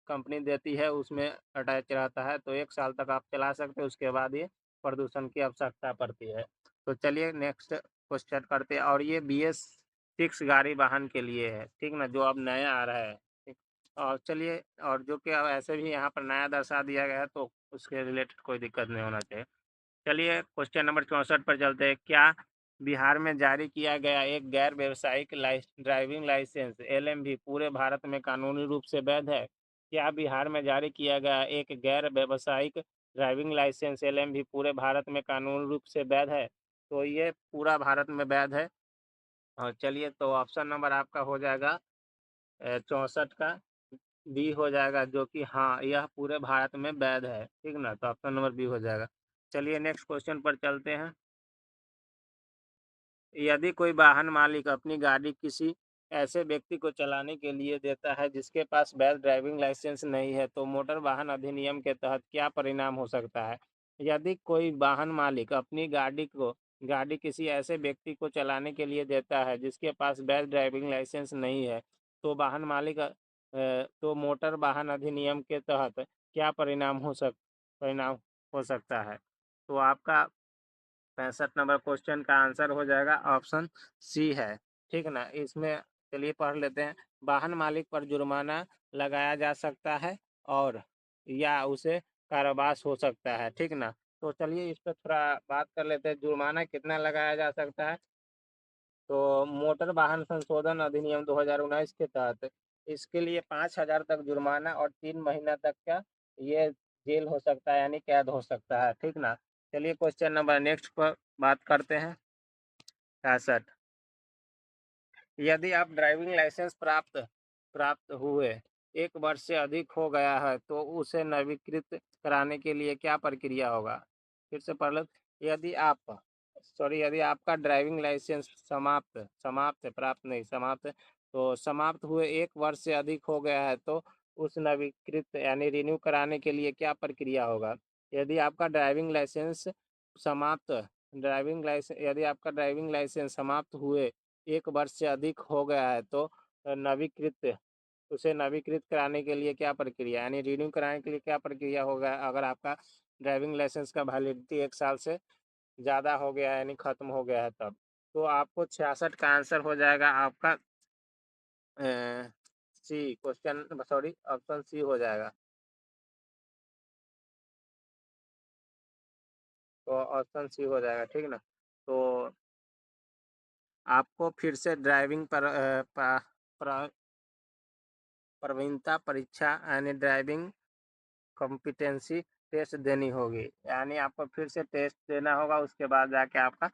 कंपनी देती है उसमें अटैच रहता है, तो 1 साल तक आप चला सकते हैं, उसके बाद ये प्रदूषण की आवश्यकता पड़ती है। तो चलिए नेक्स्ट क्वेश्चन करते हैं। और ये BS6 गाड़ी वाहन के लिए है, ठीक ना, जो अब नया आ रहा है। ठीक, और चलिए, और जो कि अब ऐसे भी यहाँ पर नया दर्शा दिया गया है तो उसके रिलेटेड कोई दिक्कत नहीं होना चाहिए। चलिए क्वेश्चन नंबर 64 पर चलते हैं। क्या बिहार में जारी किया गया एक गैर व्यावसायिक ड्राइविंग लाइसेंस LMV पूरे भारत में कानूनी रूप से वैध है? क्या बिहार में जारी किया गया एक गैर व्यावसायिक ड्राइविंग लाइसेंस LMV पूरे भारत में कानूनी रूप से वैध है? तो ये पूरा भारत में वैध है। और चलिए, तो ऑप्शन नंबर आपका हो जाएगा 64 का बी हो जाएगा, जो कि हाँ यह पूरे भारत में वैध है। ठीक ना, तो ऑप्शन नंबर बी हो जाएगा। चलिए नेक्स्ट क्वेश्चन पर चलते हैं। यदि कोई वाहन मालिक अपनी गाड़ी किसी ऐसे व्यक्ति को चलाने के लिए देता है जिसके पास वैध ड्राइविंग लाइसेंस नहीं है तो मोटर वाहन अधिनियम के तहत क्या परिणाम हो सकता है? यदि कोई वाहन मालिक अपनी गाड़ी किसी ऐसे व्यक्ति को चलाने के लिए देता है जिसके पास वैध ड्राइविंग लाइसेंस नहीं है तो तो मोटर वाहन अधिनियम के तहत क्या परिणाम हो सकता है? तो आपका 65 नंबर क्वेश्चन का आंसर हो जाएगा ऑप्शन सी है। ठीक ना, इसमें चलिए पढ़ लेते हैं। वाहन मालिक पर जुर्माना लगाया जा सकता है और या उसे कारावास हो सकता है, ठीक ना। तो चलिए इस पर थोड़ा बात कर लेते हैं, जुर्माना कितना लगाया जा सकता है। तो मोटर वाहन संशोधन अधिनियम 2019 के तहत इसके लिए 5,000 तक जुर्माना और 3 महीना तक का ये जेल हो सकता है, यानी कैद हो सकता है, ठीक ना। चलिए क्वेश्चन नंबर नेक्स्ट पर बात करते हैं। 66, यदि आप ड्राइविंग लाइसेंस प्राप्त प्राप्त हुए 1 वर्ष से अधिक हो गया है तो उसे नवीकृत कराने के लिए क्या प्रक्रिया होगा। फिर से पढ़ लो। यदि आप यदि आपका ड्राइविंग लाइसेंस समाप्त समाप्त प्राप्त नहीं समाप्त तो समाप्त हुए 1 वर्ष से अधिक हो गया है तो उस नवीकृत यानी रिन्यू कराने के लिए क्या प्रक्रिया होगा। यदि आपका ड्राइविंग लाइसेंस समाप्त यदि आपका ड्राइविंग लाइसेंस समाप्त हुए 1 वर्ष से अधिक हो गया है तो नवीकृत उसे नवीकृत कराने के लिए क्या प्रक्रिया यानी रिन्यू कराने के लिए क्या प्रक्रिया होगा। अगर आपका ड्राइविंग लाइसेंस का वैलिडिटी 1 साल से ज़्यादा हो गया है यानी खत्म हो गया है तब, तो आपको 66 का आंसर हो जाएगा आपका सी क्वेश्चन ऑप्शन सी हो जाएगा। तो ऑप्शन सी हो जाएगा, ठीक ना। तो आपको फिर से ड्राइविंग प्रवीणता परीक्षा यानी ड्राइविंग कॉम्पिटेंसी टेस्ट देनी होगी, यानी आपको फिर से टेस्ट देना होगा, उसके बाद जाके आपका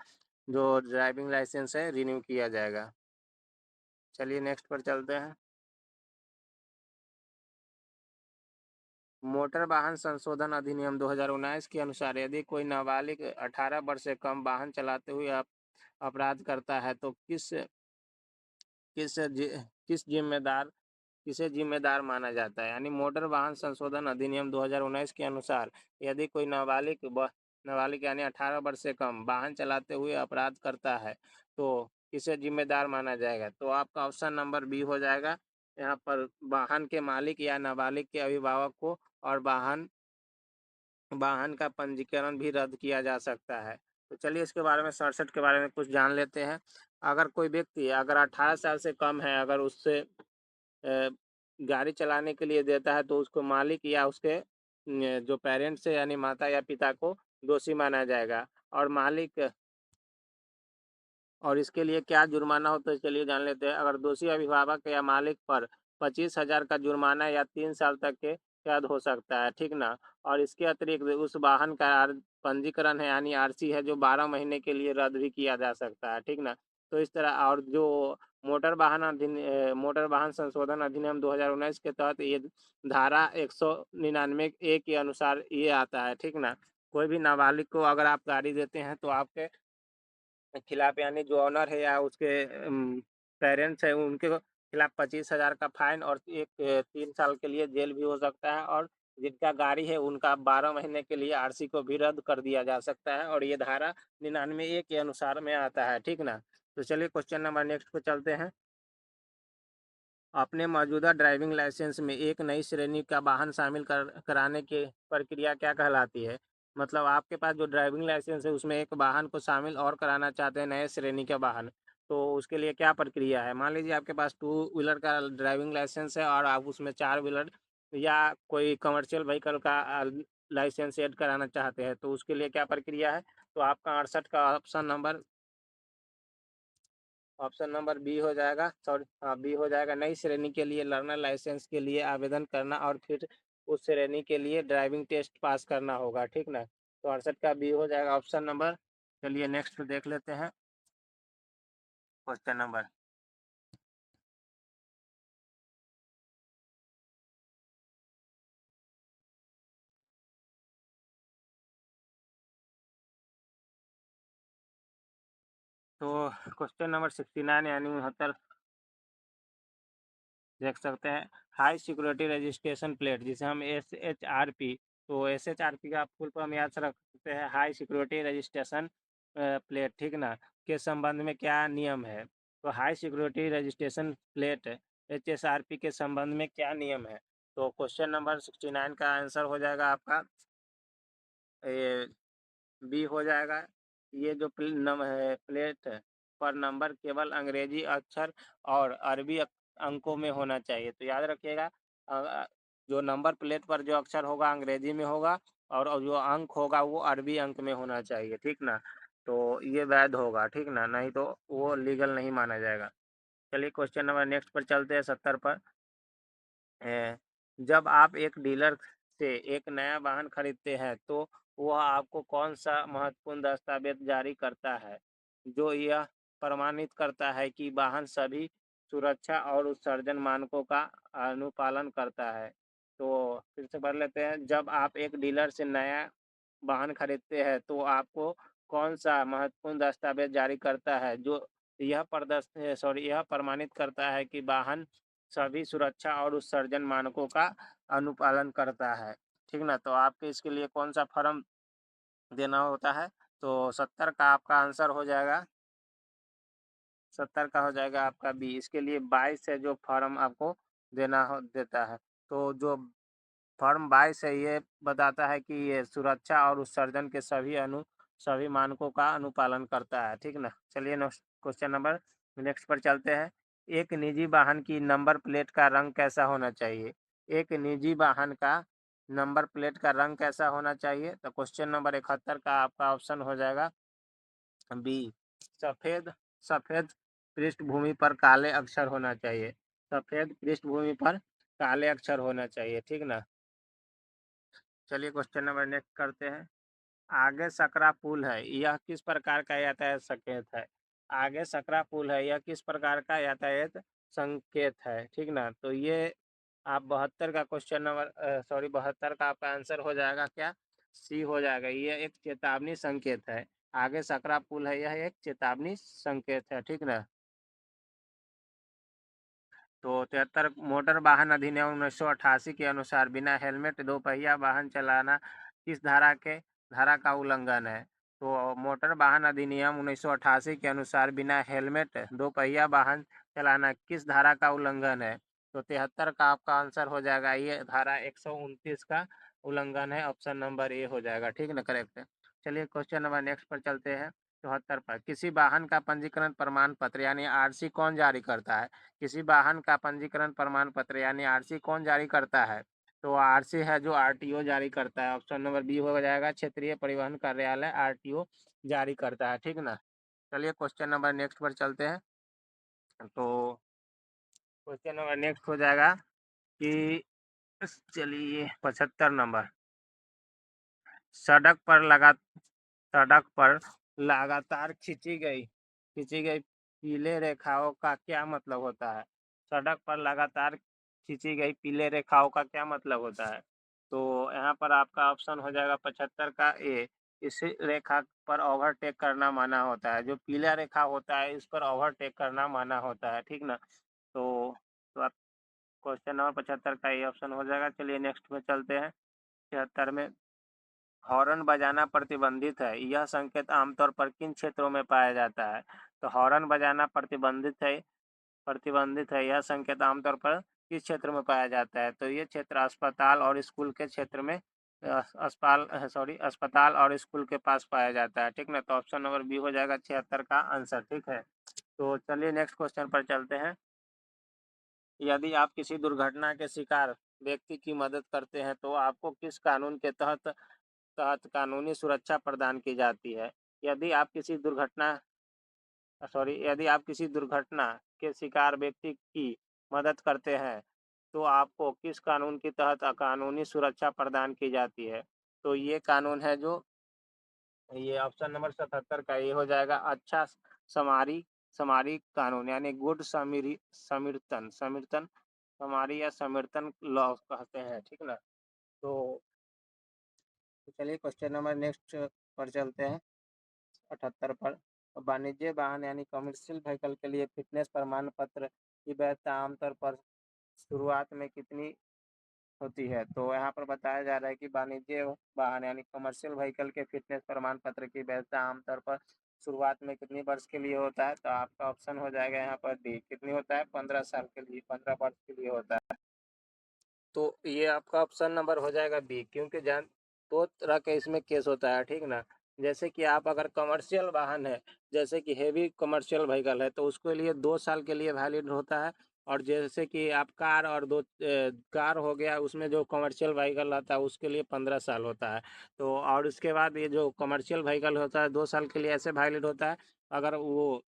जो ड्राइविंग लाइसेंस है रिन्यू किया जाएगा। चलिए नेक्स्ट पर चलते हैं। मोटर वाहन संशोधन अधिनियम 2019 के अनुसार यदि कोई नाबालिग 18 वर्ष से कम वाहन चलाते हुए अपराध करता है तो किस जि, किस जिम्मेदार किसे जिम्मेदार माना जाता है। यानी मोटर वाहन संशोधन अधिनियम 2019 के अनुसार यदि कोई नाबालिग यानी 18 वर्ष से कम वाहन चलाते हुए अपराध करता है तो किसे जिम्मेदार माना जाएगा। तो आपका ऑप्शन नंबर बी हो जाएगा। यहाँ पर वाहन के मालिक या नाबालिग के अभिभावक को और वाहन वाहन का पंजीकरण भी रद्द किया जा सकता है। तो चलिए इसके बारे में 67 के बारे में कुछ जान लेते हैं। अगर कोई व्यक्ति अगर 18 साल से कम है, अगर उससे गाड़ी चलाने के लिए देता है तो उसको मालिक या उसके जो पेरेंट्स है यानी माता या पिता को दोषी माना जाएगा। और इसके लिए क्या जुर्माना होता है चलिए जान लेते हैं। अगर दोषी अभिभावक या मालिक पर 25,000 का जुर्माना या 3 साल तक के कैद हो सकता है, ठीक ना। और इसके अतिरिक्त उस वाहन का पंजीकरण है यानी आरसी है जो 12 महीने के लिए रद्द भी किया जा सकता है, ठीक ना। तो इस तरह और जो मोटर वाहन संशोधन अधिनियम 2019 के तहत ये धारा 199 ए के अनुसार ये आता है, ठीक ना। कोई भी नाबालिग को अगर आप गाड़ी देते हैं तो आपके खिलाफ यानी जो ऑनर है या उसके पेरेंट्स है उनके खिलाफ 25,000 का फाइन और 3 साल के लिए जेल भी हो सकता है। और जिनका गाड़ी है उनका 12 महीने के लिए आरसी को भी रद्द कर दिया जा सकता है और ये धारा 99 ए के अनुसार में आता है, ठीक ना। तो चलिए क्वेश्चन नंबर नेक्स्ट पे चलते हैं। अपने मौजूदा ड्राइविंग लाइसेंस में एक नई श्रेणी का वाहन शामिल कराने की प्रक्रिया क्या कहलाती है। मतलब आपके पास जो ड्राइविंग लाइसेंस है उसमें एक वाहन को शामिल और कराना चाहते हैं, नए श्रेणी का वाहन, तो उसके लिए क्या प्रक्रिया है। मान लीजिए आपके पास 2 व्हीलर का ड्राइविंग लाइसेंस है और आप उसमें 4 व्हीलर या कोई कमर्शियल व्हीकल का लाइसेंस ऐड कराना चाहते हैं, तो उसके लिए क्या प्रक्रिया है। तो आपका 68 का ऑप्शन नंबर बी हो जाएगा। हाँ बी हो जाएगा। नई श्रेणी के लिए लर्नर लाइसेंस के लिए आवेदन करना और फिर उस श्रेणी के लिए ड्राइविंग टेस्ट पास करना होगा, ठीक ना। तो 68 का बी हो जाएगा ऑप्शन नंबर। चलिए नेक्स्ट देख लेते हैं क्वेश्चन नंबर। तो क्वेश्चन नंबर 69 यानी 69 देख सकते हैं। हाई सिक्योरिटी रजिस्ट्रेशन प्लेट जिसे हम SHRP, तो SHRP का फुल फॉर्म याद रख सकते हैं हाई सिक्योरिटी रजिस्ट्रेशन प्लेट, ठीक ना, के संबंध में क्या नियम है। तो high security registration plate HSRP के संबंध में क्या नियम है। तो क्वेश्चन नंबर 69 का आंसर हो जाएगा आपका ये बी हो जाएगा। ये जो प्लेट पर नंबर केवल अंग्रेजी अक्षर और अरबी अंकों में होना चाहिए। तो याद रखिएगा, जो नंबर प्लेट पर जो अक्षर होगा अंग्रेजी में होगा और जो अंक होगा वो अरबी अंक में होना चाहिए, ठीक ना। तो ये वैध होगा, ठीक ना, नहीं तो वो लीगल नहीं माना जाएगा। चलिए क्वेश्चन नंबर नेक्स्ट पर चलते हैं, 70 पर। जब आप एक डीलर से एक नया वाहन खरीदते हैं तो वह आपको कौन सा महत्वपूर्ण दस्तावेज जारी करता है जो यह प्रमाणित करता है कि वाहन सभी सुरक्षा और उत्सर्जन मानकों का अनुपालन करता है। तो फिर से पढ़ लेते हैं, जब आप एक डीलर से नया वाहन खरीदते हैं तो आपको कौन सा महत्वपूर्ण दस्तावेज जारी करता है जो यह प्रमाणित करता है कि वाहन सभी सुरक्षा और उत्सर्जन मानकों का अनुपालन करता है, ठीक ना। तो आपके इसके लिए कौन सा फॉर्म देना होता है? तो 70 का आपका आंसर हो जाएगा, 70 का हो जाएगा आपका बी। इसके लिए 22 है जो फॉर्म आपको देता है। तो जो फॉर्म 22 है ये बताता है कि ये सुरक्षा और उत्सर्जन के सभी मानकों का अनुपालन करता है, ठीक ना। चलिए नेक्स्ट क्वेश्चन नंबर नेक्स्ट पर चलते हैं। एक निजी वाहन की नंबर प्लेट का रंग कैसा होना चाहिए? एक निजी वाहन का नंबर प्लेट का रंग कैसा होना चाहिए? तो क्वेश्चन नंबर 71 का आपका ऑप्शन हो जाएगा बी, सफेद सफेद पृष्ठभूमि पर काले अक्षर होना चाहिए। सफेद पृष्ठभूमि पर काले अक्षर होना चाहिए, ठीक ना। चलिए क्वेश्चन नंबर नेक्स्ट करते हैं। आगे सकरा पुल है, यह किस प्रकार का यातायात संकेत है? आगे सकरा पुल है, यह किस प्रकार का यातायात संकेत है, ठीक ना। तो ये आप 72 का क्वेश्चन नंबर 72 का आपका आंसर हो जाएगा क्या? सी हो जाएगा। ये एक चेतावनी संकेत है। आगे सकरा पुल है, यह एक चेतावनी संकेत है, ठीक ना। तो 73 मोटर वाहन अधिनियम 1988 के अनुसार बिना हेलमेट दोपहिया वाहन चलाना किस धारा का उल्लंघन है? तो मोटर वाहन अधिनियम 1988 के अनुसार बिना हेलमेट दोपहिया वाहन चलाना किस धारा का उल्लंघन है? तो 73 का आपका आंसर हो जाएगा, ये धारा 129 का उल्लंघन है। ऑप्शन नंबर ए हो जाएगा, ठीक ना, करेक्ट है। चलिए क्वेश्चन नंबर नेक्स्ट पर चलते हैं। 74 पर, किसी वाहन का पंजीकरण प्रमाण पत्र यानी आरसी कौन जारी करता है? किसी वाहन का पंजीकरण प्रमाण पत्र यानी आरसी कौन जारी करता है? तो आरसी है जो आरटीओ जारी करता है। ऑप्शन नंबर बी हो जाएगा, क्षेत्रीय परिवहन कार्यालय आरटीओ जारी करता है, ठीक ना। चलिए क्वेश्चन नंबर नेक्स्ट पर चलते हैं। तो क्वेश्चन नंबर नेक्स्ट हो जाएगा कि चलिए 75 नंबर, सड़क पर लगा सड़क पर लगातार खींची गई पीले रेखाओं का क्या मतलब होता है? सड़क पर लगातार खींची गई पीले रेखाओं का क्या मतलब होता है? तो यहाँ पर आपका ऑप्शन हो जाएगा 75 का ए, इस रेखा पर ओवरटेक करना माना होता है। जो पीला रेखा होता है इस पर ओवरटेक करना माना होता है, ठीक ना। तो आप क्वेश्चन नंबर 75 का ए ऑप्शन हो जाएगा। चलिए नेक्स्ट में चलते हैं, 76 में। हॉर्न बजाना प्रतिबंधित है, यह संकेत आमतौर पर किन क्षेत्रों में पाया जाता है? तो हॉर्न बजाना प्रतिबंधित है, यह संकेत आमतौर पर किस क्षेत्र में पाया जाता है? तो ये क्षेत्र अस्पताल और स्कूल के क्षेत्र में अस्पताल और स्कूल के पास पाया जाता है, ठीक ना। तो ऑप्शन नंबर बी हो जाएगा 76 का आंसर, ठीक है। तो चलिए नेक्स्ट क्वेश्चन पर चलते हैं। यदि आप किसी दुर्घटना के शिकार व्यक्ति की मदद करते हैं तो आपको किस कानून के तहत तहत कानूनी सुरक्षा प्रदान की जाती है? यदि आप किसी दुर्घटना यदि आप किसी दुर्घटना के शिकार व्यक्ति की मदद करते हैं तो आपको किस कानून के तहत कानूनी सुरक्षा प्रदान की जाती है? तो ये कानून है जो ये ऑप्शन नंबर 77 का ये हो जाएगा, अच्छा समारी समारी कानून यानी गुड समीरतन समीरतन समारी या समीरतन लॉ कहते हैं, ठीक ना। तो चलिए क्वेश्चन नंबर नेक्स्ट पर चलते हैं, 78 पर। वाणिज्य वाहन यानी कमर्शियल व्हीकल के लिए फिटनेस प्रमाण पत्र की वैधता आमतौर पर शुरुआत में कितनी होती है? तो यहाँ पर बताया जा रहा है कि वाणिज्य वाहन यानी कमर्शियल व्हीकल के फिटनेस प्रमाण पत्र की वैधता आमतौर पर शुरुआत में कितनी वर्ष के लिए होता है? तो आपका ऑप्शन हो जाएगा यहाँ पर डी, कितनी होता है? 15 साल के लिए, 15 वर्ष के लिए होता है। तो ये आपका ऑप्शन नंबर हो जाएगा बी, क्योंकि जान दो तरह के इसमें केस होता है, ठीक ना। जैसे कि आप अगर कमर्शियल वाहन है, जैसे कि हेवी कमर्शियल व्हीकल है, तो उसके लिए 2 साल के लिए वैलिड होता है। और जैसे कि आप कार और कार हो गया, उसमें जो कमर्शियल व्हीकल आता है उसके लिए 15 साल होता है। तो और उसके बाद ये जो कमर्शियल व्हीकल होता है 2 साल के लिए ऐसे वैलिड होता है। अगर वो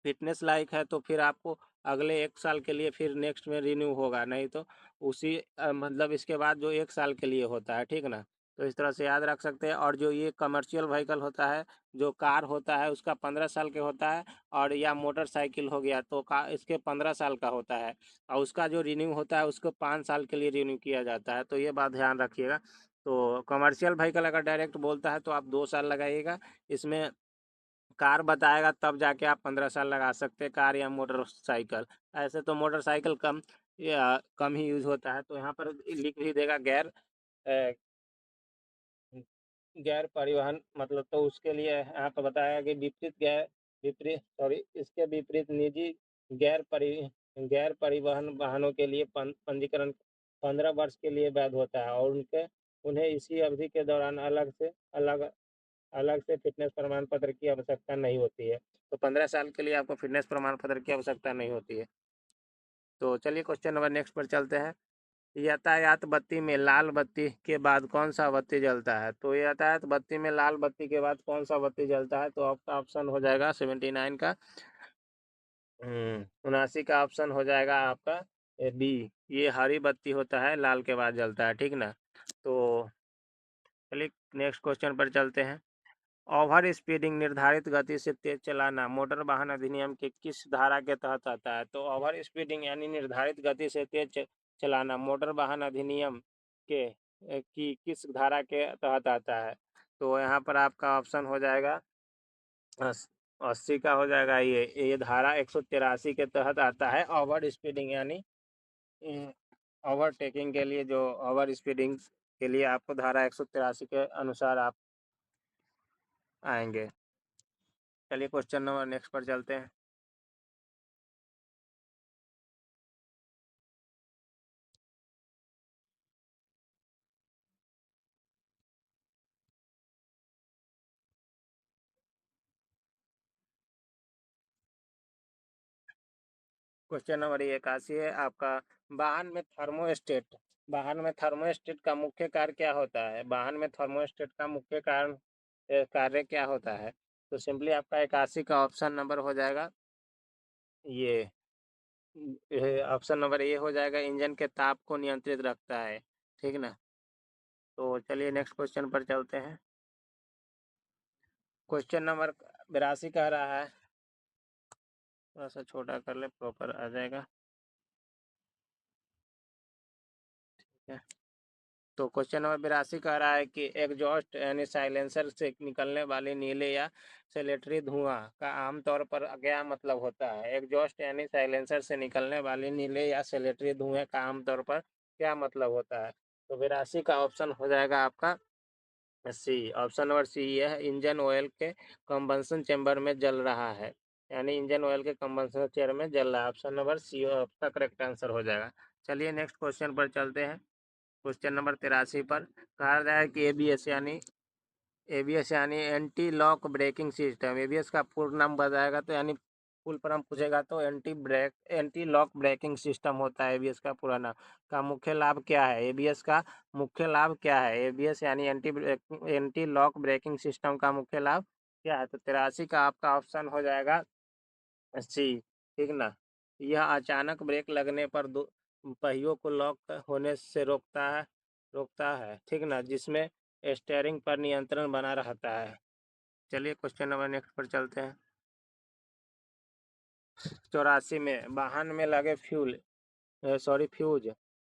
फिटनेस लायक है तो फिर आपको अगले 1 साल के लिए फिर नेक्स्ट में रिन्यू होगा, नहीं तो उसी मतलब इसके बाद जो 1 साल के लिए होता है, ठीक ना। तो इस तरह से याद रख सकते हैं। और जो ये कमर्शियल व्हीकल होता है, जो कार होता है उसका 15 साल के होता है। और या मोटरसाइकिल हो गया तो का इसके 15 साल का होता है। और उसका जो रिन्यू होता है उसको 5 साल के लिए रिन्यू किया जाता है, तो ये बात ध्यान रखिएगा। तो कमर्शियल व्हीकल अगर डायरेक्ट बोलता है तो आप 2 साल लगाइएगा। इसमें कार बताएगा तब जाके आप 15 साल लगा सकते हैं, कार या मोटरसाइकिल। ऐसे तो मोटरसाइकिल कम या कम ही यूज होता है, तो यहाँ पर लिख भी देगा गैर परिवहन, मतलब तो उसके लिए यहाँ पर बताया कि विपरीत सॉरी इसके विपरीत निजी गैर परिवहन वाहनों के लिए पंजीकरण 15 वर्ष के लिए वैध होता है। और उन्हें इसी अवधि के दौरान अलग अलग से फिटनेस प्रमाण पत्र की आवश्यकता नहीं होती है। तो 15 साल के लिए आपको फिटनेस प्रमाण पत्र की आवश्यकता नहीं होती है। तो चलिए क्वेश्चन नंबर नेक्स्ट पर चलते हैं। यातायात बत्ती में लाल बत्ती के बाद कौन सा बत्ती जलता है? तो यातायात बत्ती में लाल बत्ती के बाद कौन सा बत्ती जलता है? तो आपका ऑप्शन हो जाएगा 79 का, 79 का ऑप्शन हो जाएगा आपका बी। ये हरी बत्ती होता है, लाल के बाद जलता है, ठीक ना। तो चलिए नेक्स्ट क्वेश्चन पर चलते हैं। ओवर स्पीडिंग निर्धारित गति से तेज चलाना मोटर वाहन अधिनियम के किस धारा के तहत आता है? तो ओवर स्पीडिंग यानी निर्धारित गति से तेज चलाना मोटर वाहन अधिनियम के की किस धारा के तहत आता है? तो यहाँ पर आपका ऑप्शन हो जाएगा 80 का हो जाएगा। ये धारा 183 के तहत आता है। ओवर स्पीडिंग यानी ओवरटेकिंग के लिए, जो ओवर स्पीडिंग के लिए आपको धारा 183 के अनुसार आप आएंगे। चलिए क्वेश्चन नंबर नेक्स्ट पर चलते हैं। क्वेश्चन नंबर 81 है आपका। वाहन में थर्मोस्टेट वाहन में थर्मोस्टेट का मुख्य कार्य क्या होता है? वाहन में थर्मोस्टेट का मुख्य कार्य क्या होता है? तो सिंपली आपका 81 का ऑप्शन नंबर हो जाएगा ये ऑप्शन नंबर ए हो जाएगा, इंजन के ताप को नियंत्रित रखता है, ठीक ना। तो चलिए नेक्स्ट क्वेश्चन पर चलते हैं। क्वेश्चन नंबर 82 कह रहा है, थोड़ा सा छोटा कर ले, प्रॉपर आ जाएगा, ठीक है। तो क्वेश्चन नंबर 82 कह रहा है कि एग्जॉस्ट यानी साइलेंसर से निकलने वाली नीले या सेलेटरी धुआं का आमतौर पर क्या मतलब होता है? एग्जॉस्ट यानी साइलेंसर से निकलने वाली नीले या सेलेटरी धुएं का आमतौर पर क्या मतलब होता है? तो 82 का ऑप्शन हो जाएगा आपका सी। ऑप्शन नंबर सी, यह इंजन ऑयल के कंबंसन चेंबर में जल रहा है, यानी इंजन ऑयल के कंबंसन चेंबर में जल रहा है। ऑप्शन नंबर सी आपका करेक्ट आंसर हो जाएगा। चलिए नेक्स्ट क्वेश्चन पर चलते हैं। क्वेश्चन नंबर 83 पर कहा गया है कि एबीएस यानी anti lock braking system, ABS का पूर्ण नाम बताएगा तो यानी फुल फॉर्म पूछेगा तो एंटी लॉक ब्रेकिंग सिस्टम होता है एबीएस का पूरा नाम। का मुख्य लाभ क्या है? एबीएस का मुख्य लाभ क्या है? एबीएस यानी एंटी लॉक ब्रेकिंग सिस्टम का मुख्य लाभ क्या है? तो 83 का आपका ऑप्शन हो जाएगा सी, ठीक ना। यह अचानक ब्रेक लगने पर दो पहियों को लॉक होने से रोकता है, ठीक ना, जिसमें स्टीयरिंग पर नियंत्रण बना रहता है। चलिए क्वेश्चन नंबर नेक्स्ट पर चलते हैं। 84 में वाहन में लगे फ्यूज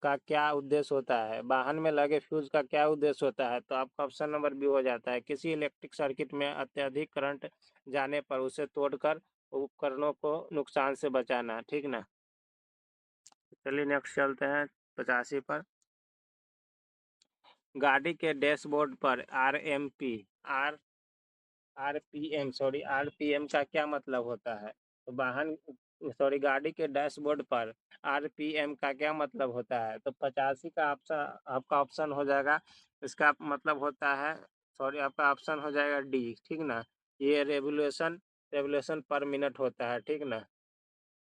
का क्या उद्देश्य होता है? वाहन में लगे फ्यूज का क्या उद्देश्य होता है? तो आपका ऑप्शन नंबर बी हो जाता है, किसी इलेक्ट्रिक सर्किट में अत्यधिक करंट जाने पर उसे तोड़कर उपकरणों को नुकसान से बचाना, ठीक ना। चलिए नेक्स्ट चलते हैं 85 पर। गाड़ी के डैशबोर्ड पर आर आरपीएम आरपीएम का क्या मतलब होता है? तो गाड़ी के डैशबोर्ड पर आरपीएम का क्या मतलब होता है? तो 85 का ऑप्शन आपका ऑप्शन हो जाएगा, इसका मतलब होता है सॉरी, आपका ऑप्शन हो जाएगा डी, ठीक ना। ये रेवोल्यूशन पर मिनट होता है, ठीक ना।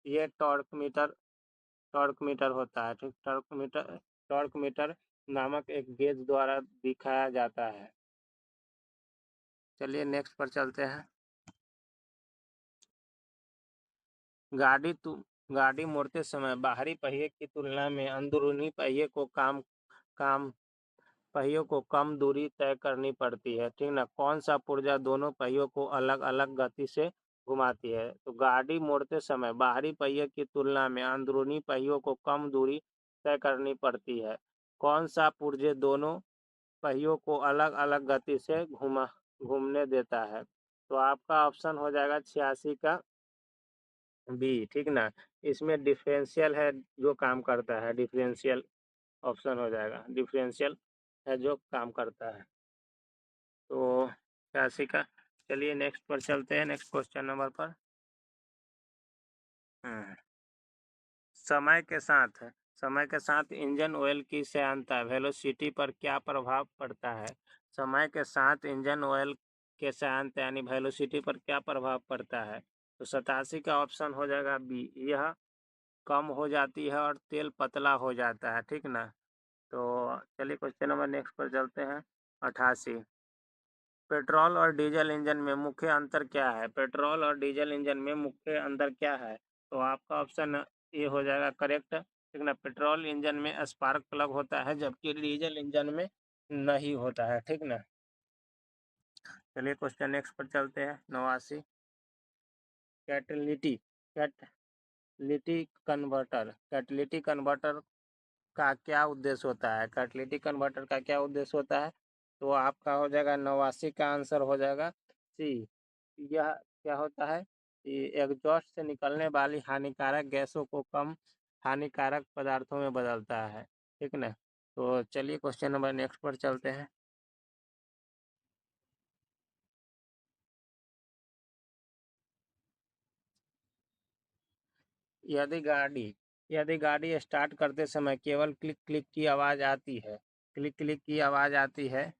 ये टॉर्क मीटर होता है, ठीक। टॉर्क मीटर नामक एक गेज द्वारा दिखाया जाता है। चलिए नेक्स्ट पर चलते हैं। गाड़ी तु गाड़ी मोड़ते समय बाहरी पहिए की तुलना में अंदरूनी पहिए को काम पहियों को कम दूरी तय करनी पड़ती है, ठीक ना। कौन सा पुर्जा दोनों पहियों को अलग अलग गति से घुमाती है? तो गाड़ी मोड़ते समय बाहरी पहिए की तुलना में अंदरूनी पहियों को कम दूरी तय करनी पड़ती है। कौन सा पुर्जे दोनों पहियों को अलग अलग गति से घूमने देता है? तो आपका ऑप्शन हो जाएगा 86 का बी, ठीक ना। इसमें डिफरेंशियल है जो काम करता है, डिफरेंशियल ऑप्शन हो जाएगा, डिफरेंशियल है जो काम करता है। तो 86 का। चलिए नेक्स्ट पर चलते हैं, नेक्स्ट क्वेश्चन नंबर पर। हम्म समय के साथ इंजन ऑयल की श्यानता वेलोसिटी पर क्या प्रभाव पड़ता है? समय के साथ इंजन ऑयल के श्यानता यानी वेलोसिटी पर क्या प्रभाव पड़ता है? तो 87 का ऑप्शन हो जाएगा बी, यह कम हो जाती है और तेल पतला हो जाता है, ठीक ना। तो चलिए क्वेश्चन नंबर नेक्स्ट पर चलते हैं। 88, पेट्रोल और डीजल इंजन में मुख्य अंतर क्या है? पेट्रोल और डीजल इंजन में मुख्य अंतर क्या है? तो आपका ऑप्शन ये हो जाएगा करेक्ट, ठीक ना। पेट्रोल इंजन में स्पार्क प्लग होता है जबकि डीजल इंजन में नहीं होता है, ठीक ना। चलिए क्वेश्चन नेक्स्ट पर चलते हैं। 89, कैटलिटी कैटलिटी कन्वर्टर का क्या उद्देश्य होता है? कैटलिटिक कन्वर्टर का क्या उद्देश्य होता है? तो आपका हो जाएगा 89 का आंसर हो जाएगा सी। यह क्या होता है? ये एग्जॉस्ट से निकलने वाली हानिकारक गैसों को कम हानिकारक पदार्थों में बदलता है, ठीक ना। तो चलिए क्वेश्चन नंबर नेक्स्ट पर चलते हैं। यदि गाड़ी यदि गाड़ी स्टार्ट करते समय केवल क्लिक क्लिक की आवाज़ आती है, क्लिक क्लिक की आवाज़ आती है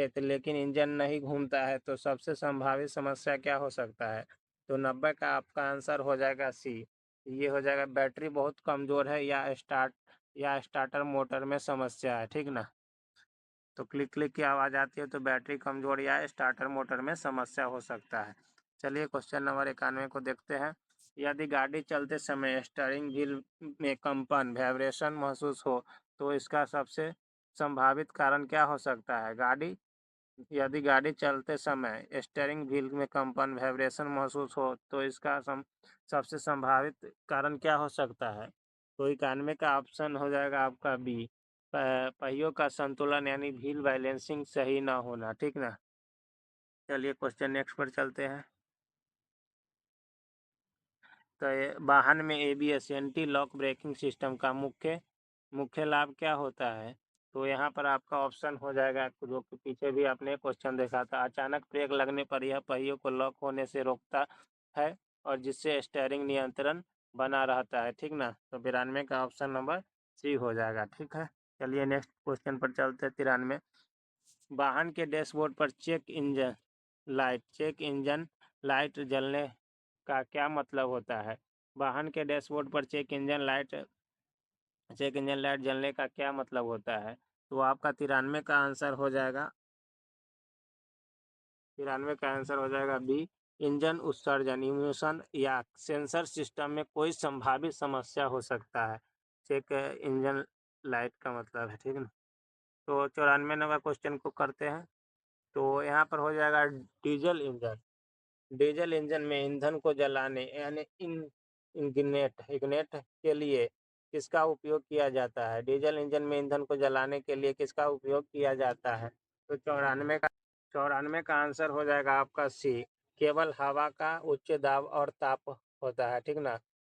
तो लेकिन इंजन नहीं घूमता है, तो सबसे संभावित समस्या क्या हो सकता है? तो 90 का आपका आंसर हो जाएगा सी। ये हो जाएगा बैटरी बहुत कमज़ोर है या स्टार्टर मोटर में समस्या है, ठीक ना। तो क्लिक क्लिक की आवाज़ आती है तो बैटरी कमज़ोर या स्टार्टर मोटर में समस्या हो सकता है। चलिए क्वेश्चन नंबर 91 को देखते हैं। यदि गाड़ी चलते समय स्टीयरिंग व्हील में कंपन वाइब्रेशन महसूस हो तो इसका सबसे संभावित कारण क्या हो सकता है? यदि गाड़ी चलते समय स्टीयरिंग व्हील में कंपन वाइब्रेशन महसूस हो तो इसका सबसे संभावित कारण क्या हो सकता है? तो 91 का ऑप्शन हो जाएगा आपका बी, पहियों का संतुलन यानी व्हील बैलेंसिंग सही ना होना, ठीक ना। चलिए क्वेश्चन नेक्स्ट पर चलते हैं। तो वाहन में ABS anti lock braking system का मुख्य लाभ क्या होता है? तो यहाँ पर आपका ऑप्शन हो जाएगा जो कि पीछे भी आपने क्वेश्चन देखा था, अचानक ब्रेक लगने पर यह पहियों को लॉक होने से रोकता है और जिससे स्टीयरिंग नियंत्रण बना रहता है, ठीक ना। तो 92 का ऑप्शन नंबर सी हो जाएगा, ठीक है। चलिए नेक्स्ट क्वेश्चन पर चलते हैं। 93, वाहन के डैशबोर्ड पर चेक इंजन लाइट जलने का क्या मतलब होता है? वाहन के डैशबोर्ड पर चेक इंजन लाइट जलने का क्या मतलब होता है? तो आपका 93 का आंसर हो जाएगा 93 का आंसर हो जाएगा बी, इंजन उत्सर्जन इम्यूशन या सेंसर सिस्टम में कोई संभावित समस्या हो सकता है। चेक इंजन लाइट का मतलब है, ठीक है ना। तो 94 नंबर क्वेश्चन को करते हैं। तो यहाँ पर हो जाएगा डीजल इंजन में ईंधन को जलाने यानी इग्नेट के लिए किसका उपयोग किया जाता है? डीजल इंजन में ईंधन को जलाने के लिए किसका उपयोग किया जाता है? तो 94 का आंसर हो जाएगा आपका सी, केवल हवा का उच्च दाब और ताप होता है, ठीक ना।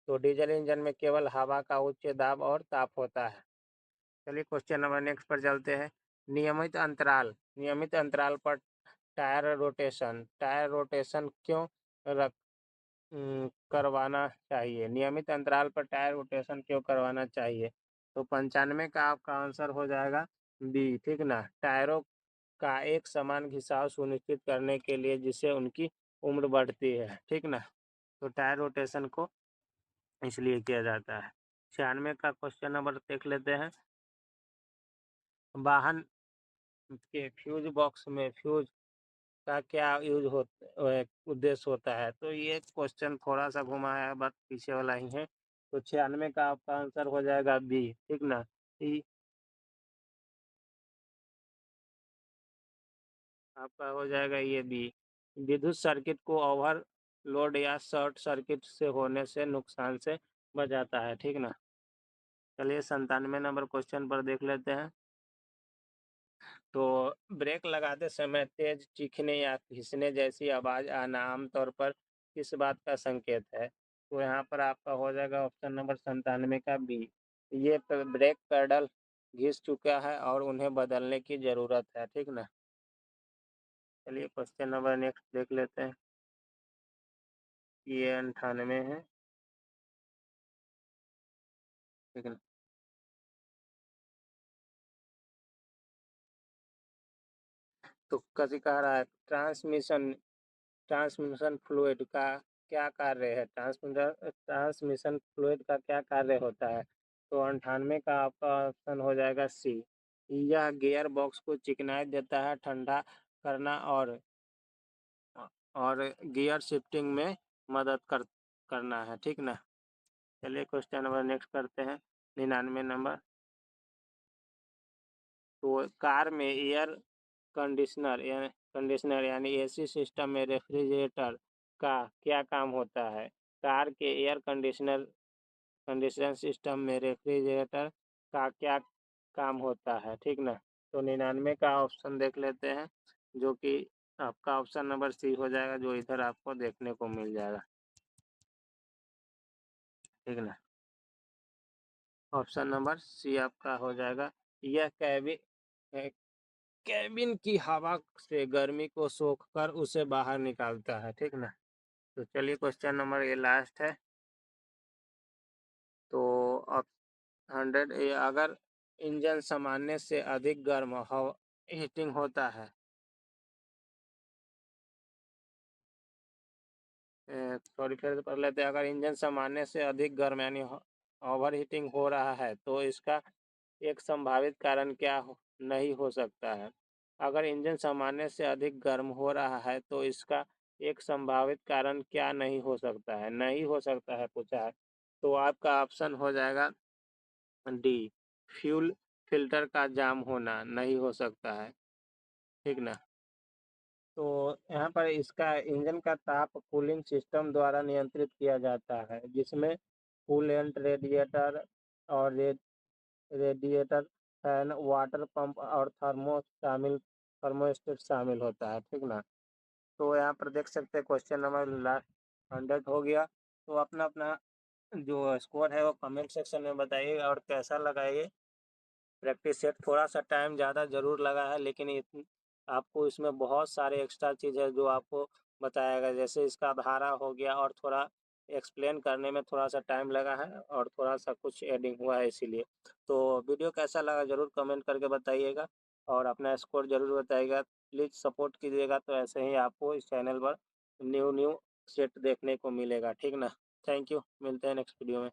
तो डीजल इंजन में केवल हवा का उच्च दाब और ताप होता है। चलिए क्वेश्चन नंबर नेक्स्ट पर चलते हैं। नियमित अंतराल पर टायर रोटेशन क्यों रख करवाना चाहिए? नियमित अंतराल पर टायर रोटेशन क्यों करवाना चाहिए? तो 95 का आपका आंसर हो जाएगा बी, ठीक ना? टायरों का एक समान घिसाव सुनिश्चित करने के लिए जिससे उनकी उम्र बढ़ती है, ठीक ना? तो टायर रोटेशन को इसलिए किया जाता है। 96 का क्वेश्चन नंबर देख लेते हैं। वाहन के फ्यूज बॉक्स में फ्यूज का क्या उद्देश्य होता है? तो ये क्वेश्चन थोड़ा-सा घुमा है बट पीछे वाला ही है। तो 96 का आपका आंसर हो जाएगा बी, ठीक ना? ई आपका हो जाएगा ये बी। विद्युत सर्किट को ओवरलोड या शॉर्ट सर्किट से होने से नुकसान से बचाता है, ठीक ना? चलिए 97 नंबर क्वेश्चन पर देख लेते हैं। तो ब्रेक लगाते समय तेज चीखने या घिसने जैसी आवाज़ आना आमतौर पर किस बात का संकेत है? तो यहाँ पर आपका हो जाएगा ऑप्शन नंबर 97 का बी। ये ब्रेक पैडल घिस चुका है और उन्हें बदलने की ज़रूरत है, ठीक ना? चलिए क्वेश्चन नंबर नेक्स्ट देख लेते हैं। ये 98 है, ठीक है। तो कथी कह रहा है ट्रांसमिशन ट्रांसमिशन फ्लूइड का क्या कार्य है? ट्रांसमिशन फ्लूइड का क्या कार्य होता है? तो 98 का आपका ऑप्शन हो जाएगा सी। यह गियर बॉक्स को चिकनाई देता है, ठंडा करना और गियर शिफ्टिंग में मदद करना है, ठीक ना? चलिए क्वेश्चन नंबर नेक्स्ट करते हैं। 99 नंबर। तो कार में कंडीशनर यानी एसी सिस्टम में रेफ्रिजरेटर का क्या काम होता है? कार के कंडीशनर सिस्टम में रेफ्रिजरेटर का क्या काम होता है, ठीक ना? तो 99 का ऑप्शन देख लेते हैं, जो कि आपका ऑप्शन नंबर सी हो जाएगा, जो इधर आपको देखने को मिल जाएगा, ठीक ना? ऑप्शन नंबर सी आपका हो जाएगा। यह कैबिन की हवा से गर्मी को सोखकर उसे बाहर निकालता है, ठीक ना? तो चलिए क्वेश्चन नंबर ये लास्ट है। तो अब 100 ये अगर इंजन सामान्य से अधिक गर्म हीटिंग होता है, सॉरी फिर से पढ़ लेते हैं। अगर इंजन सामान्य से अधिक गर्म यानी ओवर हीटिंग हो रहा है तो इसका एक संभावित कारण नहीं हो सकता है? अगर इंजन सामान्य से अधिक गर्म हो रहा है तो इसका एक संभावित कारण क्या नहीं हो सकता है? नहीं हो सकता है पूछा है। तो आपका ऑप्शन हो जाएगा डी, फ्यूल फिल्टर का जाम होना नहीं हो सकता है, ठीक ना? तो यहाँ पर इसका इंजन का ताप कूलिंग सिस्टम द्वारा नियंत्रित किया जाता है, जिसमें कूलेंट रेडिएटर और रेडिएटर फैन, वाटर पंप और थर्मोस्टेट शामिल होता है, ठीक ना? तो यहाँ पर देख सकते हैं क्वेश्चन नंबर लास्ट 100 हो गया। तो अपना अपना जो स्कोर है वो कमेंट सेक्शन में बताइएगा और कैसा लगा ये प्रैक्टिस सेट। थोड़ा-सा टाइम ज़्यादा ज़रूर लगा है, लेकिन आपको इसमें बहुत सारे एक्स्ट्रा चीज़ है जो आपको बताया गया, जैसे इसका धारा हो गया और थोड़ा एक्सप्लेन करने में थोड़ा-सा टाइम लगा है और थोड़ा-सा कुछ एडिंग हुआ है इसीलिए। तो वीडियो कैसा लगा ज़रूर कमेंट करके बताइएगा और अपना स्कोर ज़रूर बताइएगा। प्लीज़ सपोर्ट कीजिएगा, तो ऐसे ही आपको इस चैनल पर न्यू न्यू सेट देखने को मिलेगा, ठीक ना? थैंक यू, मिलते हैं नेक्स्ट वीडियो में।